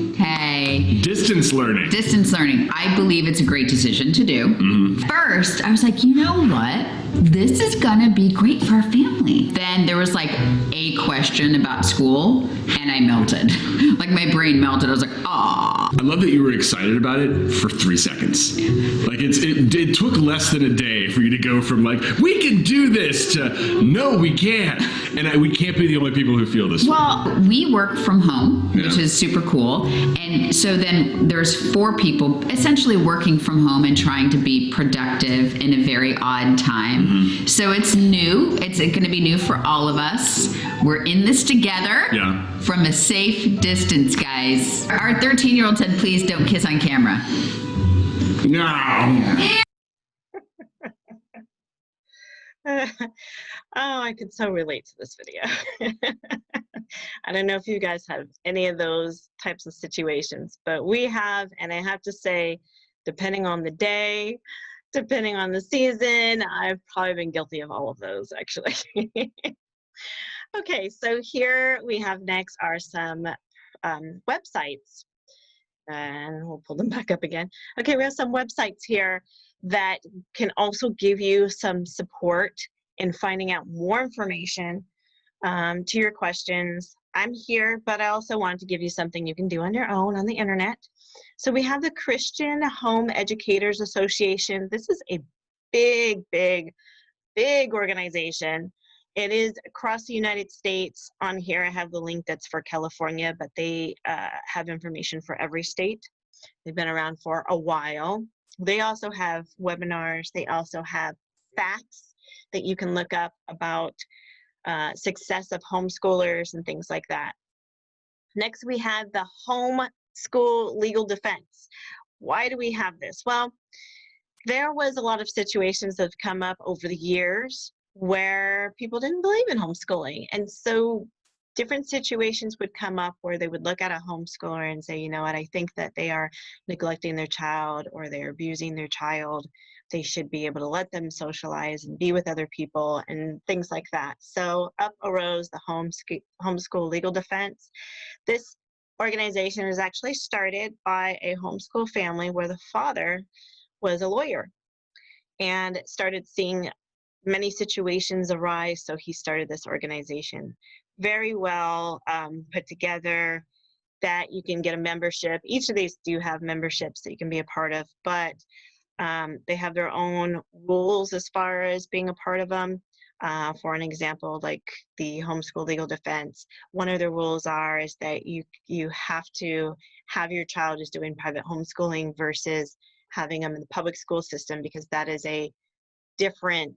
Disc distance learning. Distance learning. I believe it's a great decision to do. First, I was like, you know what? This is gonna be great for our family. Then there was like a question about school and I melted. Like my brain melted. I was like, ah. I love that you were excited about it for 3 seconds. Like it took less than a day for you to go from like, we can do this to no, we can't. And we can't be the only people who feel this way. Well, we work from home, which is super cool. And so then there's 4 people essentially working from home and trying to be productive in a very odd time. So it's new. It's going to be new for all of us. We're in this together from a safe distance, guys. Our 13-year-old said, please don't kiss on camera. No. Oh, I could so relate to this video. I don't know if you guys have any of those types of situations, but we have, and I have to say, depending on the day, depending on the season, I've probably been guilty of all of those, actually. Okay, so here we have next are some websites, and we'll pull them back up again. Okay, we have some websites here that can also give you some support in finding out more information to your questions. I'm here, but I also wanted to give you something you can do on your own on the internet. So we have the Christian Home Educators Association. This is a big, big, big organization. It is across the United States. On here, I have the link that's for California, but they have information for every state. They've been around for a while. They also have webinars. They also have facts that you can look up about success of homeschoolers and things like that. Next, we have the Homeschool Legal Defense. Why do we have this? Well, there was a lot of situations that have come up over the years where people didn't believe in homeschooling. And so different situations would come up where they would look at a homeschooler and say, you know what, I think that they are neglecting their child or they're abusing their child. They should be able to let them socialize and be with other people and things like that. So up arose the Homeschool Legal Defense. This organization was actually started by a homeschool family where the father was a lawyer and started seeing many situations arise, so he started this organization. Very well put together, that you can get a membership. Each of these do have memberships that you can be a part of, but they have their own rules as far as being a part of them. For an example, like the Homeschool Legal Defense, one of the rules is that you have to have your child is doing private homeschooling versus having them in the public school system, because that is a different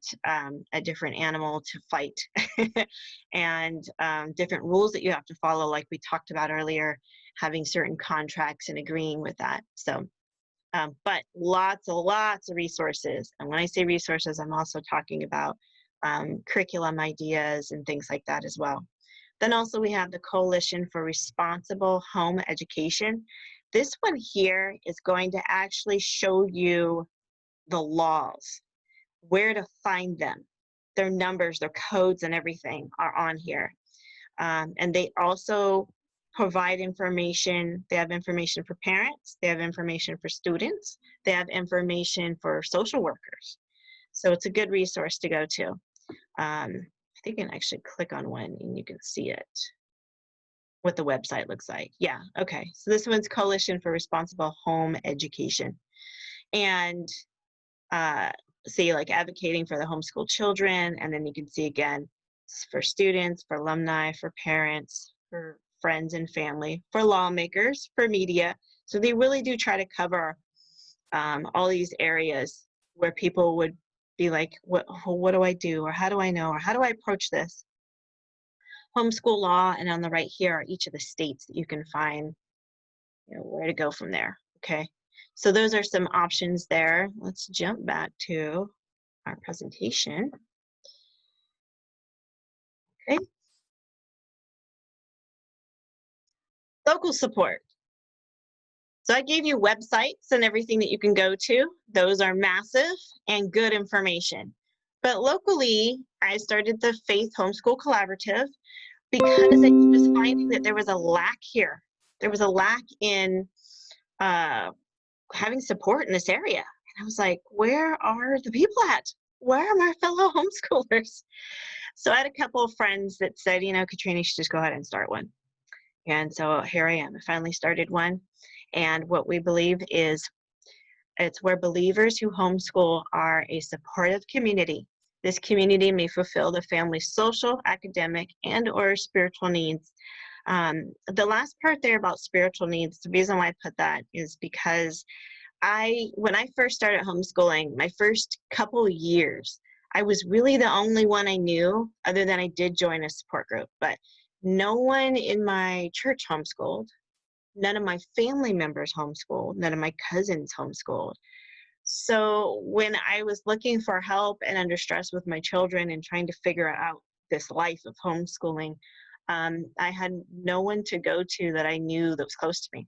animal to fight and different rules that you have to follow, like we talked about earlier, having certain contracts and agreeing with that. So but lots of resources, and when I say resources, I'm also talking about curriculum ideas and things like that as well. Then also we have the Coalition for Responsible Home Education. This one here is going to actually show you the laws, where to find them. Their numbers, their codes, and everything are on here. And they also provide information. They have information for parents. They have information for students. They have information for social workers. So it's a good resource to go to. I think you can actually click on one and you can see it, what the website looks like. Yeah, okay. So this one's Coalition for Responsible Home Education. And see, like advocating for the homeschool children, and then you can see again for students, for alumni, for parents, for friends and family, for lawmakers, for media. So they really do try to cover all these areas where people would be like, what do I do, or how do I know, or how do I approach this? Homeschool law, and on the right here are each of the states that you can find, you know, where to go from there. Okay. So those are some options there. Let's jump back to our presentation. Okay. Local support. So I gave you websites and everything that you can go to. Those are massive and good information. But locally, I started the Faith Homeschool Collaborative because I was finding that there was a lack here. There was a lack in having support in this area. And I was like, where are the people at? Where are my fellow homeschoolers? So I had a couple of friends that said, Katrina, you should just go ahead and start one. And so here I am. I finally started one. And what we believe is it's where believers who homeschool are a supportive community. This community may fulfill the family's social, academic, and or spiritual needs. The last part there about spiritual needs, the reason why I put that is because when I first started homeschooling, my first couple of years, I was really the only one I knew, other than I did join a support group, but no one in my church homeschooled. None of my family members homeschooled. None of my cousins homeschooled. So when I was looking for help and under stress with my children and trying to figure out this life of homeschooling, I had no one to go to that I knew that was close to me,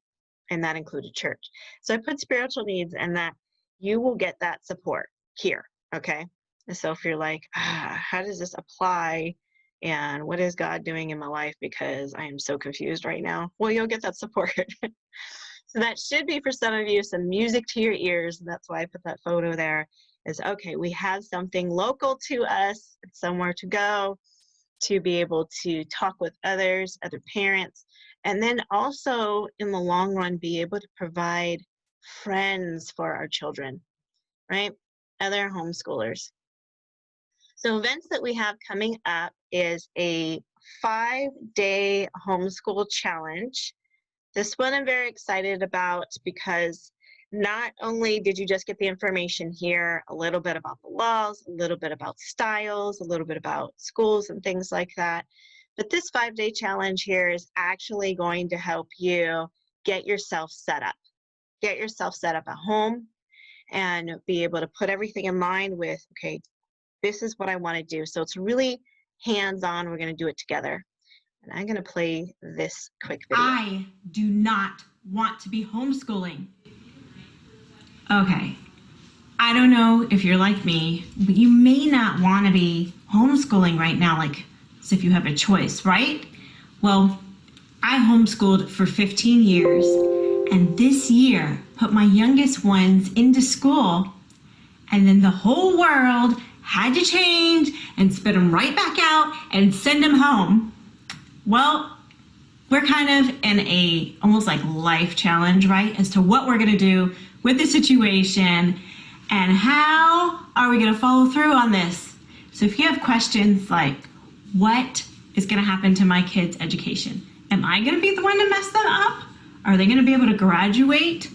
and that included church. So I put spiritual needs, and that you will get that support here, okay? And so if you're like, how does this apply, and what is God doing in my life because I am so confused right now? Well, you'll get that support. So that should be for some of you some music to your ears. And that's why I put that photo there is, okay, we have something local to us, somewhere to go, to be able to talk with others, other parents, and then also in the long run, be able to provide friends for our children, right? Other homeschoolers. So events that we have coming up is a 5-day homeschool challenge. This one I'm very excited about because not only did you just get the information here, a little bit about the laws, a little bit about styles, a little bit about schools and things like that, but this 5-day challenge here is actually going to help you get yourself set up. Get yourself set up at home and be able to put everything in line with, okay, this is what I want to do. So it's really hands-on. We're going to do it together. And I'm going to play this quick video. I do not want to be homeschooling. Okay, I don't know if you're like me, but you may not want to be homeschooling right now, like as if you have a choice, right? Well, I homeschooled for 15 years, and this year put my youngest ones into school, and then the whole world had to change and spit them right back out and send them home. Well, we're kind of in a almost like life challenge, right? As to what we're gonna do with the situation and how are we gonna follow through on this. So if you have questions like, what is gonna happen to my kids' education? Am I gonna be the one to mess them up? Are they gonna be able to graduate?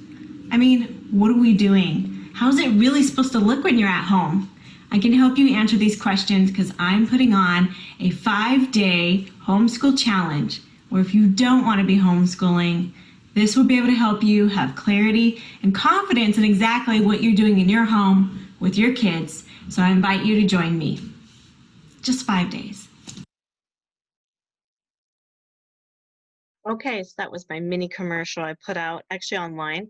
I mean, what are we doing? How's it really supposed to look when you're at home? I can help you answer these questions because I'm putting on a 5-day homeschool challenge where if you don't want to be homeschooling, this will be able to help you have clarity and confidence in exactly what you're doing in your home with your kids. So I invite you to join me. Just 5 days. Okay, so that was my mini commercial I put out actually online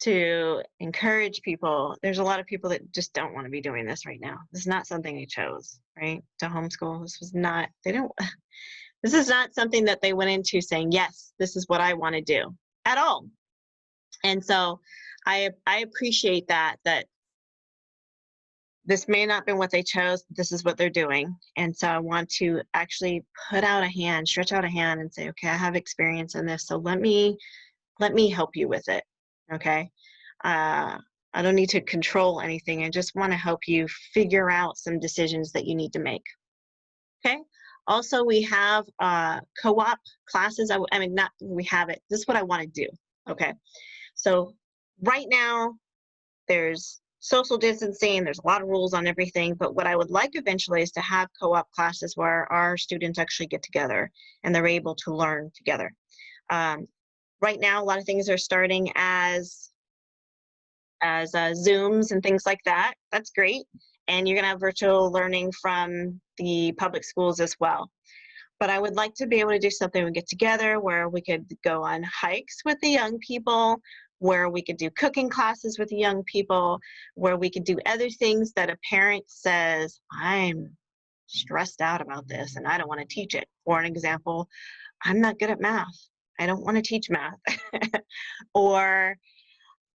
to encourage people. There's a lot of people that just don't want to be doing this right now. This is not something they chose, right? To homeschool. This was not, this is not something that they went into saying, yes, this is what I want to do at all. And so I appreciate that this may not have been what they chose, but this is what they're doing. And so I want to actually put out a hand, stretch out a hand and say, okay, I have experience in this. So let me help you with it. Okay. I don't need to control anything. I just want to help you figure out some decisions that you need to make. Okay. Also, we have co-op classes. I mean, not we have it. This is what I want to do. Okay. So right now, there's social distancing. There's a lot of rules on everything. But what I would like eventually is to have co-op classes where our students actually get together and they're able to learn together. Right now, a lot of things are starting as Zooms and things like that. That's great. And you're going to have virtual learning from the public schools as well. But I would like to be able to do something, we get together where we could go on hikes with the young people, where we could do cooking classes with the young people, where we could do other things that a parent says, I'm stressed out about this and I don't want to teach it. For an example, I'm not good at math. I don't want to teach math. Or,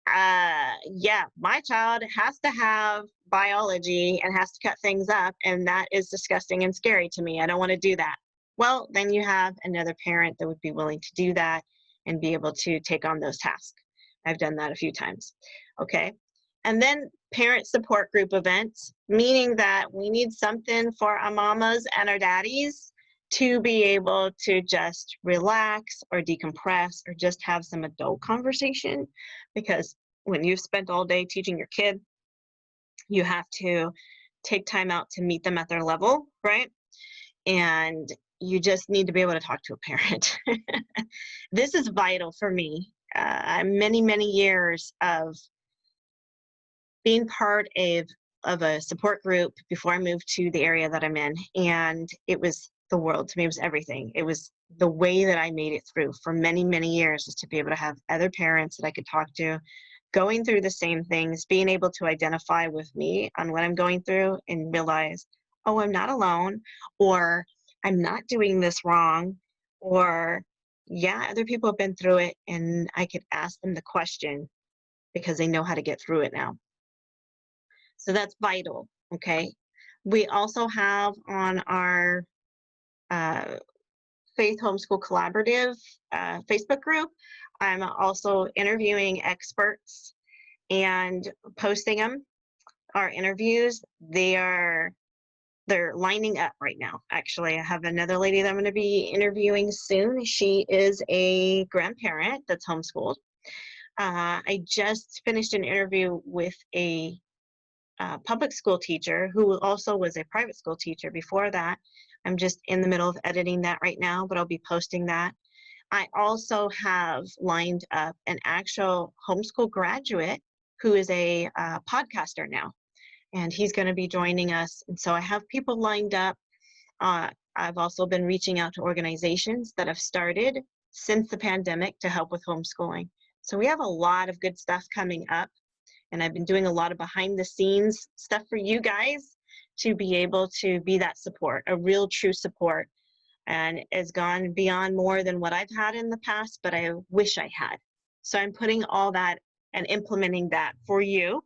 yeah, my child has to have biology and has to cut things up, and that is disgusting and scary to me. I don't want to do that. Well, then you have another parent that would be willing to do that and be able to take on those tasks. I've done that a few times. Okay. And then parent support group events, meaning that we need something for our mamas and our daddies to be able to just relax or decompress or just have some adult conversation. Because when you've spent all day teaching your kid, you have to take time out to meet them at their level, right? And you just need to be able to talk to a parent. This is vital for me. Many, many years of being part of a support group before I moved to the area that I'm in. And it was the world to me. It was everything. It was the way that I made it through for many, many years, is to be able to have other parents that I could talk to, going through the same things, being able to identify with me on what I'm going through and realize, oh, I'm not alone, or I'm not doing this wrong, or yeah, other people have been through it and I could ask them the question because they know how to get through it now. So that's vital, okay? We also have on our Faith Homeschool Collaborative Facebook group, I'm also interviewing experts and posting them, our interviews. They're lining up right now. Actually, I have another lady that I'm going to be interviewing soon. She is a grandparent that's homeschooled. I just finished an interview with a public school teacher who also was a private school teacher before that. I'm just in the middle of editing that right now, but I'll be posting that. I also have lined up an actual homeschool graduate who is a podcaster now, and he's going to be joining us. And so I have people lined up. I've also been reaching out to organizations that have started since the pandemic to help with homeschooling. So we have a lot of good stuff coming up. And I've been doing a lot of behind the scenes stuff for you guys to be able to be that support, a real true support. And it's gone beyond more than what I've had in the past, but I wish I had. So I'm putting all that and implementing that for you,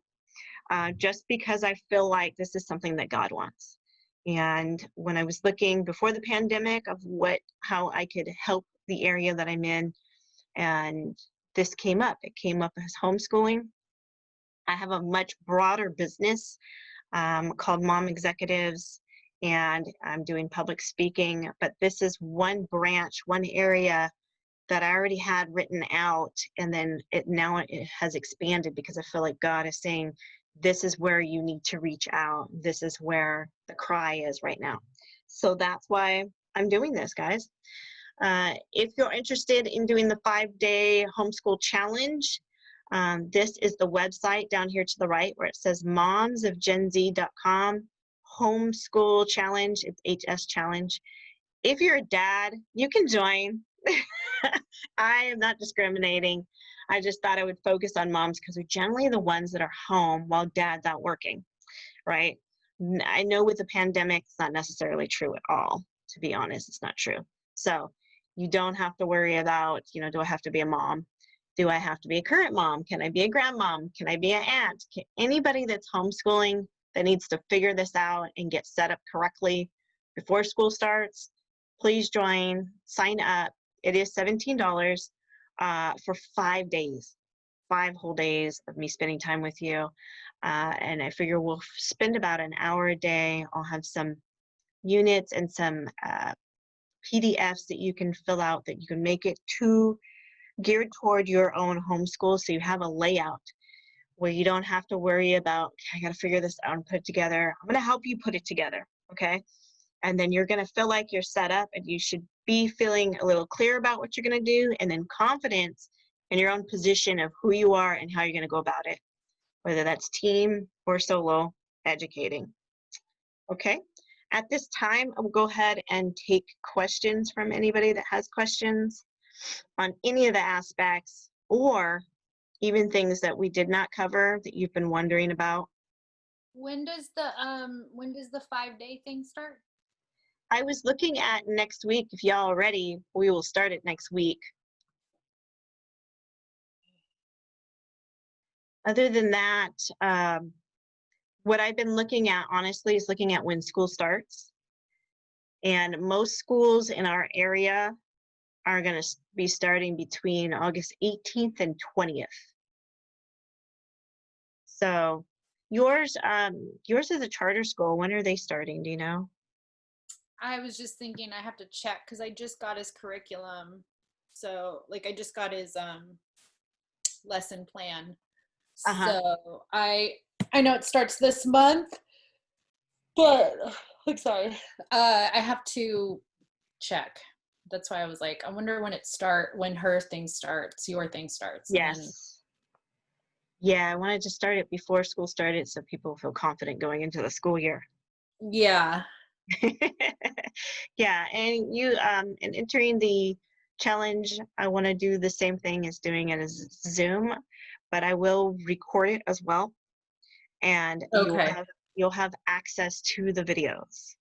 just because I feel like this is something that God wants. And when I was looking before the pandemic of how I could help the area that I'm in, and this came up. It came up as homeschooling. I have a much broader business called Mom Executives, and I'm doing public speaking, but this is one branch, one area that I already had written out, and then now it has expanded because I feel like God is saying, this is where you need to reach out. This is where the cry is right now. So that's why I'm doing this, guys. If you're interested in doing the 5-day homeschool challenge, this is the website down here to the right where it says momsofgenz.com homeschool challenge. It's HS challenge. If you're a dad, you can join. I am not discriminating. I just thought I would focus on moms because they're generally the ones that are home while dad's out working, right? I know with the pandemic, it's not necessarily true at all. To be honest, it's not true. So you don't have to worry about, do I have to be a mom? Do I have to be a current mom? Can I be a grandmom? Can I be an aunt? Anybody that's homeschooling that needs to figure this out and get set up correctly before school starts, please join, sign up. It is $17 for 5 days, 5 whole days of me spending time with you. And I figure we'll spend about an hour a day. I'll have some units and some PDFs that you can fill out that you can make it geared toward your own homeschool, so you have a layout where you don't have to worry about, I got to figure this out and put it together. I'm going to help you put it together, okay? And then you're going to feel like you're set up, and you should be feeling a little clear about what you're going to do, and then confidence in your own position of who you are and how you're going to go about it, whether that's team or solo educating. Okay? At this time, I'll go ahead and take questions from anybody that has questions on any of the aspects, or even things that we did not cover that you've been wondering about. When does the 5-day thing start? I was looking at next week. If y'all are ready, we will start it next week. Other than that, what I've been looking at, honestly, is looking at when school starts. And most schools in our area are going to be starting between August 18th and 20th. So yours is a charter school. When are they starting? Do you know? I was just thinking I have to check because I just got his curriculum. So like I just got his lesson plan. Uh-huh. So I know it starts this month, but I'm sorry. I have to check. That's why I was like, I wonder when her thing starts, your thing starts. Yes. Yeah, I wanted to start it before school started so people feel confident going into the school year. Yeah. Yeah, and you in entering the challenge, I want to do the same thing as doing it as Zoom, but I will record it as well, and Okay. you'll have access to the videos.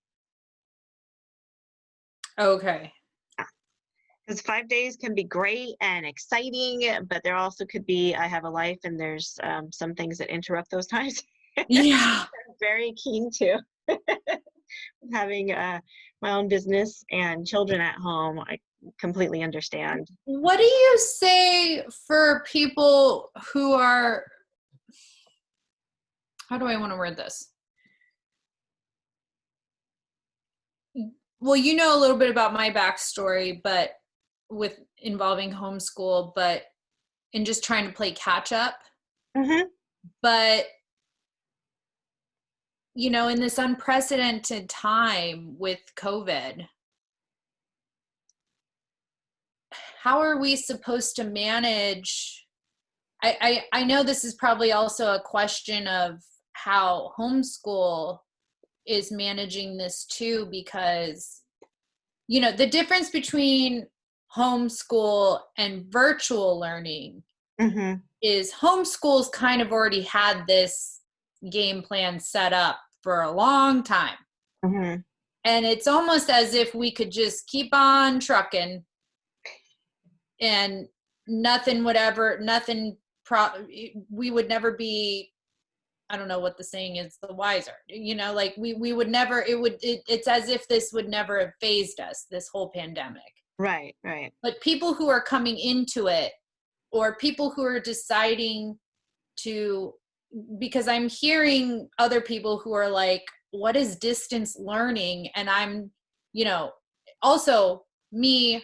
Okay. Because 5 days can be great and exciting, but there also could be I have a life and there's some things that interrupt those times. Yeah. I'm very keen to having my own business and children at home. I completely understand. What do you say for people who are, how do I want to word this? Well, you know a little bit about my backstory, but with involving homeschool, but in just trying to play catch up. Mm-hmm. But, you know, in this unprecedented time with COVID, how are we supposed to manage? I know this is probably also a question of how homeschool is managing this too, because, you know, the difference between homeschool and virtual learning Mm-hmm. is homeschool's kind of already had this game plan set up for a long time. Mm-hmm. And it's almost as if we could just keep on trucking and we would never be, I don't know what the saying is, the wiser, you know, like we would never, it's as if this would never have phased us, this whole pandemic. Right, right. But people who are coming into it, or people who are deciding to, because I'm hearing other people who are like, what is distance learning? And I'm, you know, also me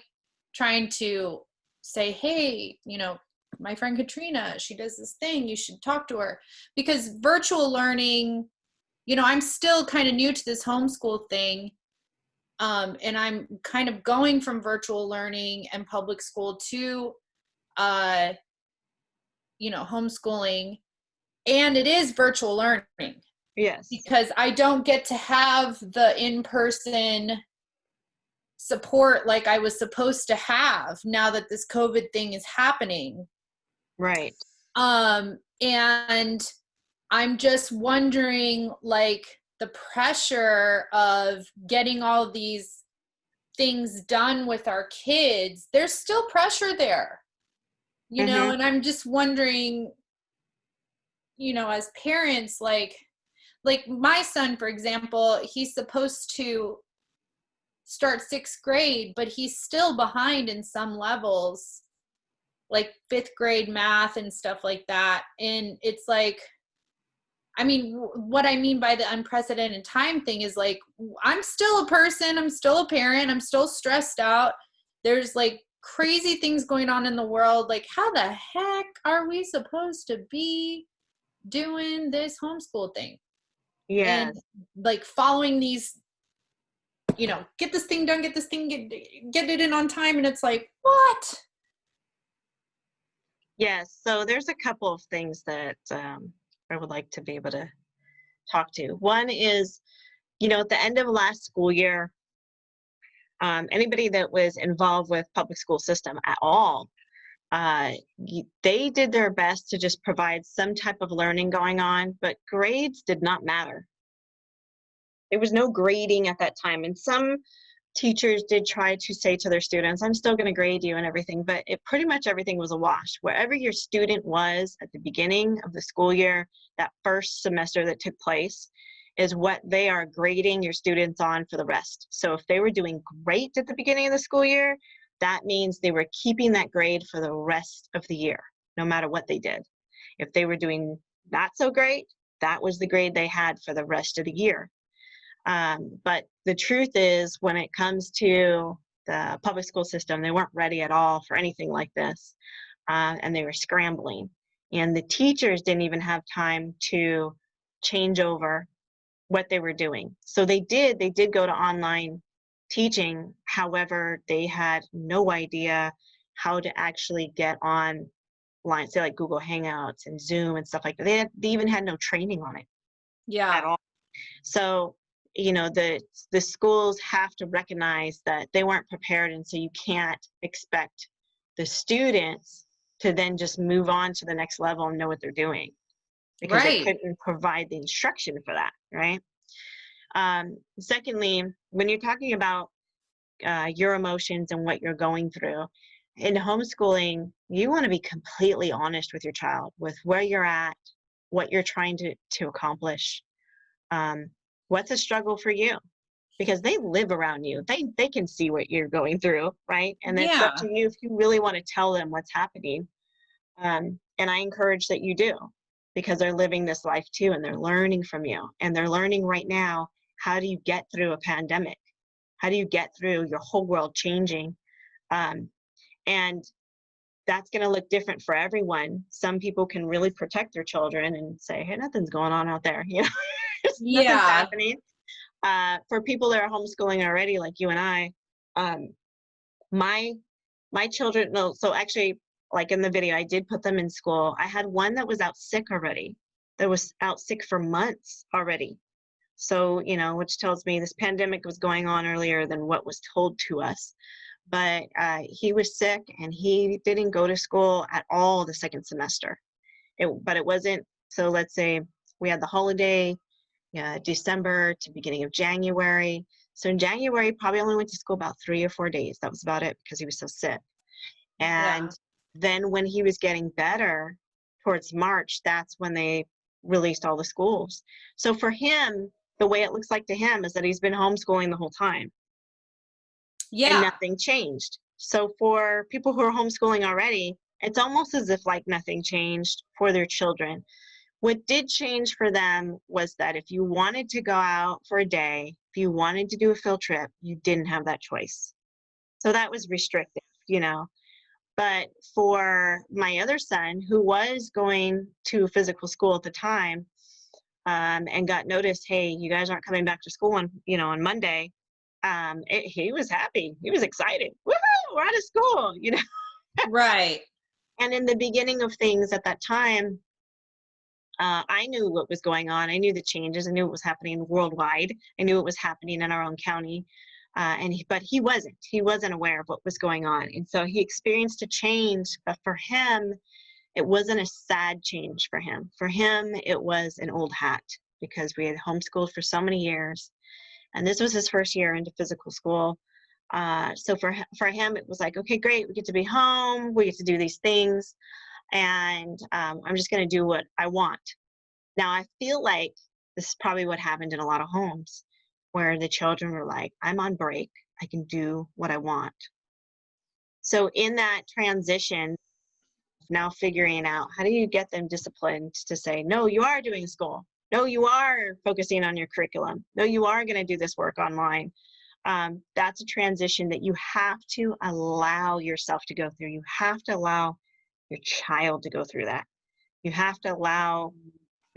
trying to say, hey, you know, my friend Katrina, she does this thing, you should talk to her. Because virtual learning, you know, I'm still kind of new to this homeschool thing. And I'm kind of going from virtual learning and public school to, you know, homeschooling. And it is virtual learning. Yes. Because I don't get to have the in-person support like I was supposed to have now that this COVID thing is happening. Right. And I'm just wondering, like, the pressure of getting all these things done with our kids, there's still pressure there, you know, and I'm just wondering, you know, as parents, like my son, for example, he's supposed to start 6th grade, but he's still behind in some levels, like 5th grade math and stuff like that. And it's like, I mean, what I mean by the unprecedented time thing is like, I'm still a person, I'm still a parent, I'm still stressed out. There's like crazy things going on in the world. Like, how the heck are we supposed to be doing this homeschool thing? Yes. And like following these, you know, get this thing done, get it in on time. And it's like, what? Yes. So there's a couple of things that I would like to be able to talk to. One is, you know, at the end of last school year, anybody that was involved with public school system at all, they did their best to just provide some type of learning going on, but grades did not matter. There was no grading at that time. And some teachers did try to say to their students, I'm still going to grade you and everything, but it pretty much everything was a wash. Wherever your student was at the beginning of the school year, that first semester that took place, is what they are grading your students on for the rest. So if they were doing great at the beginning of the school year, that means they were keeping that grade for the rest of the year, no matter what they did. If they were doing not so great, that was the grade they had for the rest of the year. But the truth is, when it comes to the public school system, they weren't ready at all for anything like this, and they were scrambling. And the teachers didn't even have time to change over what they were doing. So they did go to online teaching. However, they had no idea how to actually get online, say like Google Hangouts and Zoom and stuff like that. They even had no training on it at all. So, you know, the schools have to recognize that they weren't prepared, and so you can't expect the students to then just move on to the next level and know what they're doing, because they couldn't provide the instruction for that, right? Secondly, when you're talking about your emotions and what you're going through, in homeschooling, you want to be completely honest with your child, with where you're at, what you're trying to accomplish. What's a struggle for you? Because they live around you. They can see what you're going through, right? And it's up to you if you really want to tell them what's happening. And I encourage that you do, because they're living this life too, and they're learning from you. And they're learning right now, how do you get through a pandemic? How do you get through your whole world changing? And that's going to look different for everyone. Some people can really protect their children and say, hey, nothing's going on out there. You know, nothing's happening. For people that are homeschooling already, like you and I, my children, no, so actually, like in the video, I did put them in school. I had one that was out sick already, that was out sick for months already. So, you know, which tells me this pandemic was going on earlier than what was told to us. But he was sick, and he didn't go to school at all the second semester. But it wasn't, so let's say we had the holiday, December to beginning of January. So in January, probably only went to school about 3 or 4 days. That was about it, because he was so sick. And then when he was getting better towards March, that's when they released all the schools. So for him, the way it looks like to him is that he's been homeschooling the whole time. And nothing changed. So for people who are homeschooling already, it's almost as if like nothing changed for their children. What did change for them was that if you wanted to go out for a day, if you wanted to do a field trip, you didn't have that choice. So that was restrictive, you know. But for my other son, who was going to physical school at the time, and got noticed, hey, you guys aren't coming back to school on Monday, he was happy. He was excited. Woohoo, we're out of school, you know. Right. And in the beginning of things at that time, I knew what was going on. I knew the changes. I knew what was happening worldwide. I knew what was happening in our own county. But he wasn't aware of what was going on. And so he experienced a change, but for him, it wasn't a sad change for him. For him, it was an old hat, because we had homeschooled for so many years. And this was his first year into physical school. So for him, it was like, okay, great. We get to be home. We get to do these things. And I'm just going to do what I want. Now, I feel like this is probably what happened in a lot of homes, where the children were like, I'm on break. I can do what I want. So in that transition, now figuring out, how do you get them disciplined to say, no, you are doing school. No, you are focusing on your curriculum. No, you are going to do this work online. That's a transition that you have to allow yourself to go through. You have to allow your child to go through that. You have to allow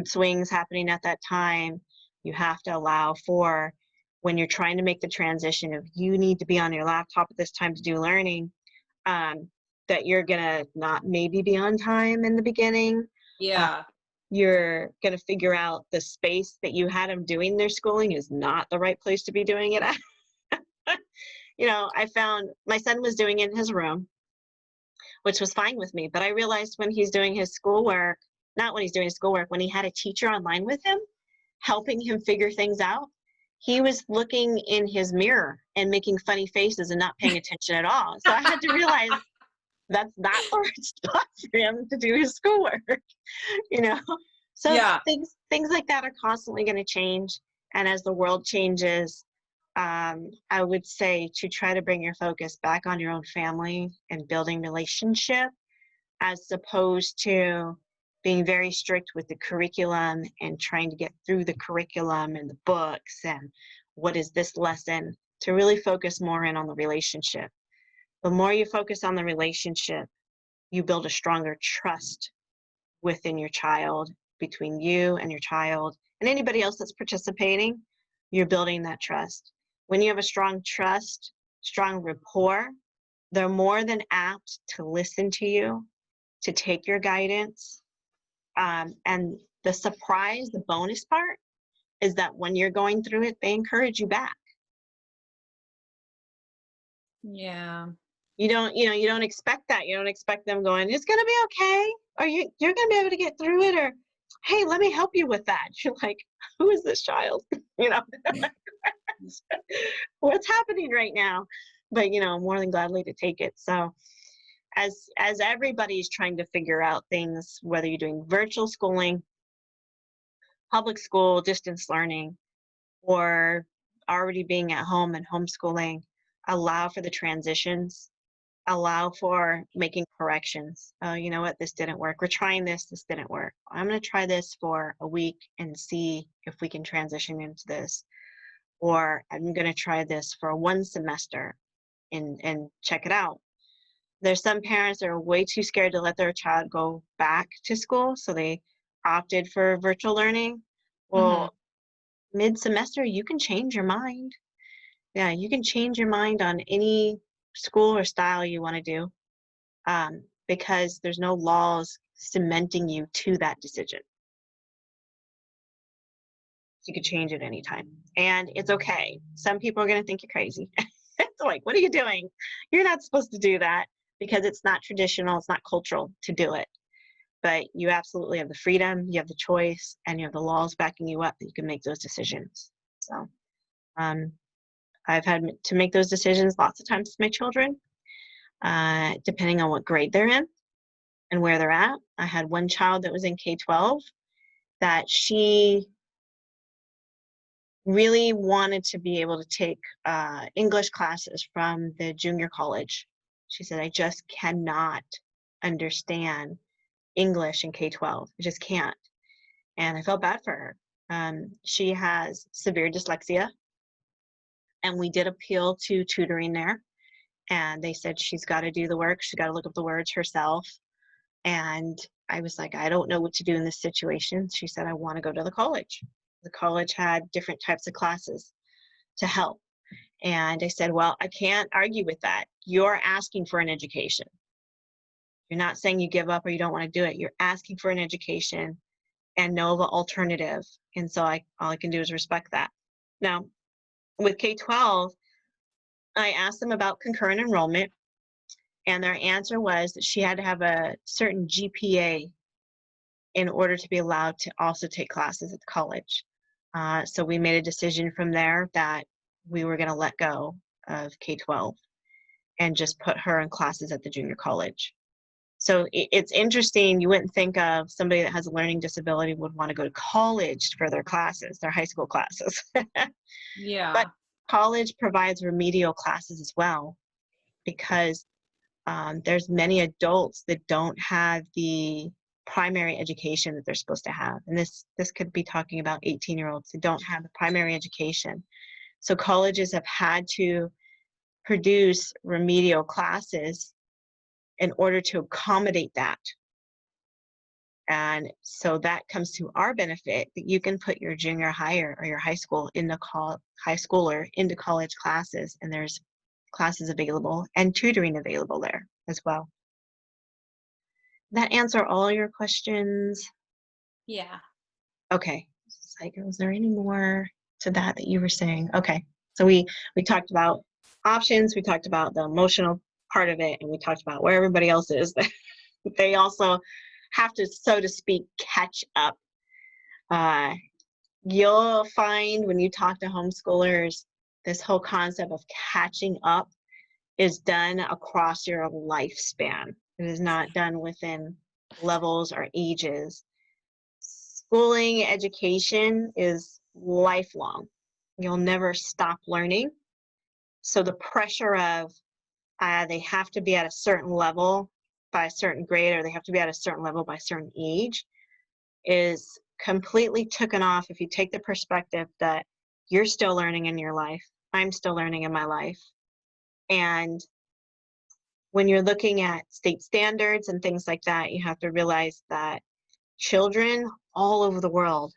swings happening at that time. You have to allow for, when you're trying to make the transition of, you need to be on your laptop at this time to do learning, that you're gonna not maybe be on time in the beginning. You're gonna figure out the space that you had them doing their schooling is not the right place to be doing it at. You know, I found my son was doing it in his room, which was fine with me, but I realized when he's doing his schoolwork, not when he's doing his schoolwork, when he had a teacher online with him, helping him figure things out, he was looking in his mirror and making funny faces and not paying attention at all. So I had to realize that's not the right spot for him to do his schoolwork, you know? So Yeah. things like that are constantly going to change. And as the world changes, I would say to try to bring your focus back on your own family and building relationship, as opposed to being very strict with the curriculum and trying to get through the curriculum and the books and what is this lesson, to really focus more in on the relationship. The more you focus on the relationship, you build a stronger trust within your child, between you and your child and anybody else that's participating. You're building that trust. When you have a strong trust, strong rapport, they're more than apt to listen to you, to take your guidance. And the surprise, the bonus part, is that when you're going through it, they encourage you back. Yeah. You don't expect that. You don't expect them going, it's going to be okay, or you're going to be able to get through it, or hey, let me help you with that. You're like, who is this child? What's happening right now? But I'm more than gladly to take it. So as everybody's trying to figure out things, whether you're doing virtual schooling, public school, distance learning, or already being at home and homeschooling, allow for the transitions, allow for making corrections. You know what, this didn't work. We're trying this didn't work. I'm going to try this for a week and see if we can transition into this. Or I'm going to try this for one semester and check it out. There's some parents that are way too scared to let their child go back to school, so they opted for virtual learning. Well, mid-semester, you can change your mind. Yeah, you can change your mind on any school or style you want to do, because there's no laws cementing you to that decision. You could change it anytime, and it's okay. Some people are going to think you're crazy. It's like, what are you doing? You're not supposed to do that, because it's not traditional, it's not cultural to do it. But you absolutely have the freedom, you have the choice, and you have the laws backing you up that you can make those decisions. So I've had to make those decisions lots of times with my children, depending on what grade they're in and where they're at. I had one child that was in K-12 that she really wanted to be able to take English classes from the junior college. She said, I just cannot understand English in K-12. I just can't. And I felt bad for her. She has severe dyslexia, and we did appeal to tutoring there. And they said she's got to do the work. She's got to look up the words herself. And I was like, I don't know what to do in this situation. She said, I want to go to the college. The college had different types of classes to help. And I said, well, I can't argue with that. You're asking for an education. You're not saying you give up or you don't want to do it. You're asking for an education and know the alternative. And so all I can do is respect that. Now, with K-12, I asked them about concurrent enrollment, and their answer was that she had to have a certain GPA in order to be allowed to also take classes at the college. So we made a decision from there that we were going to let go of K-12 and just put her in classes at the junior college. So it's interesting. You wouldn't think of somebody that has a learning disability would want to go to college for their classes, their high school classes. Yeah. But college provides remedial classes as well, because there's many adults that don't have the primary education that they're supposed to have. And this could be talking about 18-year-olds that don't have the primary education. So colleges have had to produce remedial classes in order to accommodate that. And so that comes to our benefit, that you can put your junior higher or your high school into high schooler into college classes, and there's classes available and tutoring available there as well. That answer all your questions? Yeah. Okay. It's like, was there any more to that you were saying? Okay. So we talked about options, we talked about the emotional part of it, and we talked about where everybody else is. They also have to, so to speak, catch up you'll find when you talk to homeschoolers, this whole concept of catching up is done across your lifespan. It is not done within levels or ages. Schooling, education is lifelong. You'll never stop learning. So the pressure of they have to be at a certain level by a certain grade, or they have to be at a certain level by a certain age, is completely taken off if you take the perspective that you're still learning in your life. I'm still learning in my life. And when you're looking at state standards and things like that, you have to realize that children all over the world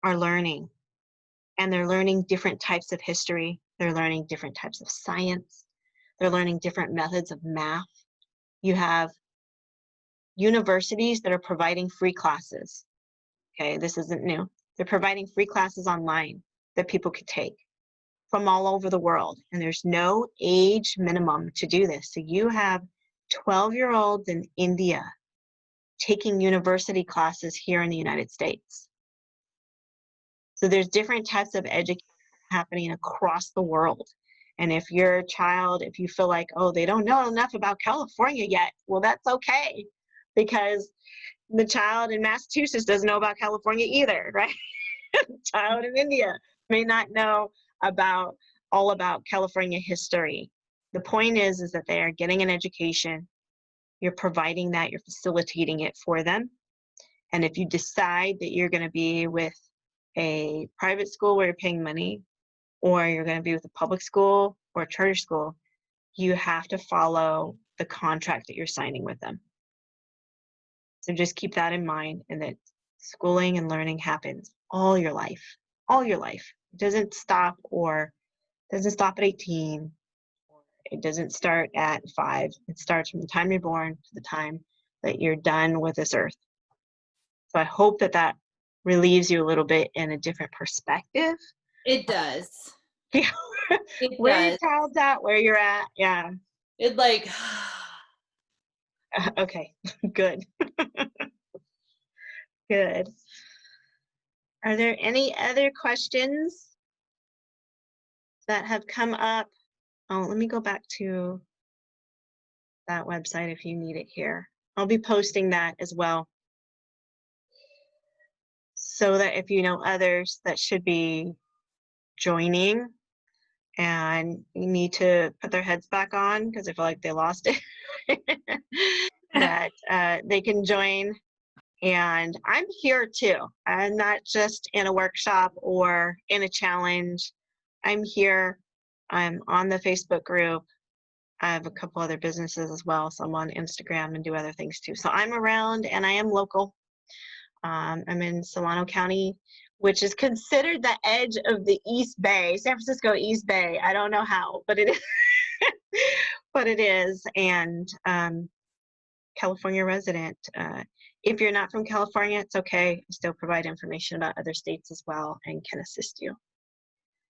are learning, and they're learning different types of history. They're learning different types of science. They're learning different methods of math. You have universities that are providing free classes. Okay, this isn't new. They're providing free classes online that people could take from all over the world. And there's no age minimum to do this. So you have 12-year-olds in India taking university classes here in the United States. So there's different types of education happening across the world. And if your child, if you feel like, oh, they don't know enough about California yet, well, that's okay, because the child in Massachusetts doesn't know about California either, right? The child in India may not know all about California history. The point is that they are getting an education. You're providing that, you're facilitating it for them. And if you decide that you're going to be with a private school where you're paying money, or you're going to be with a public school or a charter school, you have to follow the contract that you're signing with them. So just keep that in mind, and that schooling and learning happens all your life, all your life. It doesn't stop at 18. It doesn't start at 5. It starts from the time you're born to the time that you're done with this earth. So I hope that relieves you a little bit in a different perspective. It does. Yeah. It Where does. your child's at, where you're at. Yeah. It like Okay, good. Good. Are there any other questions that have come up? Oh, let me go back to that website if you need it here. I'll be posting that as well, so that if you know others that should be joining and you need to put their heads back on because they feel like they lost it, that they can join. And I'm here too. I'm not just in a workshop or in a challenge. I'm here. I'm on the Facebook group. I have a couple other businesses as well, so I'm on Instagram and do other things too. So I'm around, and I am local. I'm in Solano County, which is considered the edge of the East Bay, San Francisco East Bay. I don't know how, but it is. But it is. And California resident. If you're not from California, it's okay. I still provide information about other states as well and can assist you.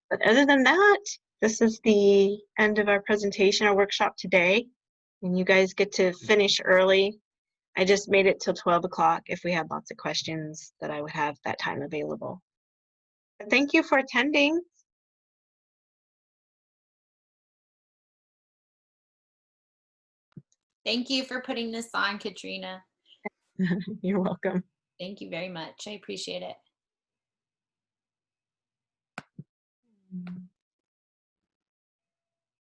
But other than that, this is the end of our presentation, our workshop today. And you guys get to finish early. I just made it till 12 o'clock. If we had lots of questions, that I would have that time available. But thank you for attending. thank you for putting this on, Katrina. You're welcome. Thank you very much. I appreciate it.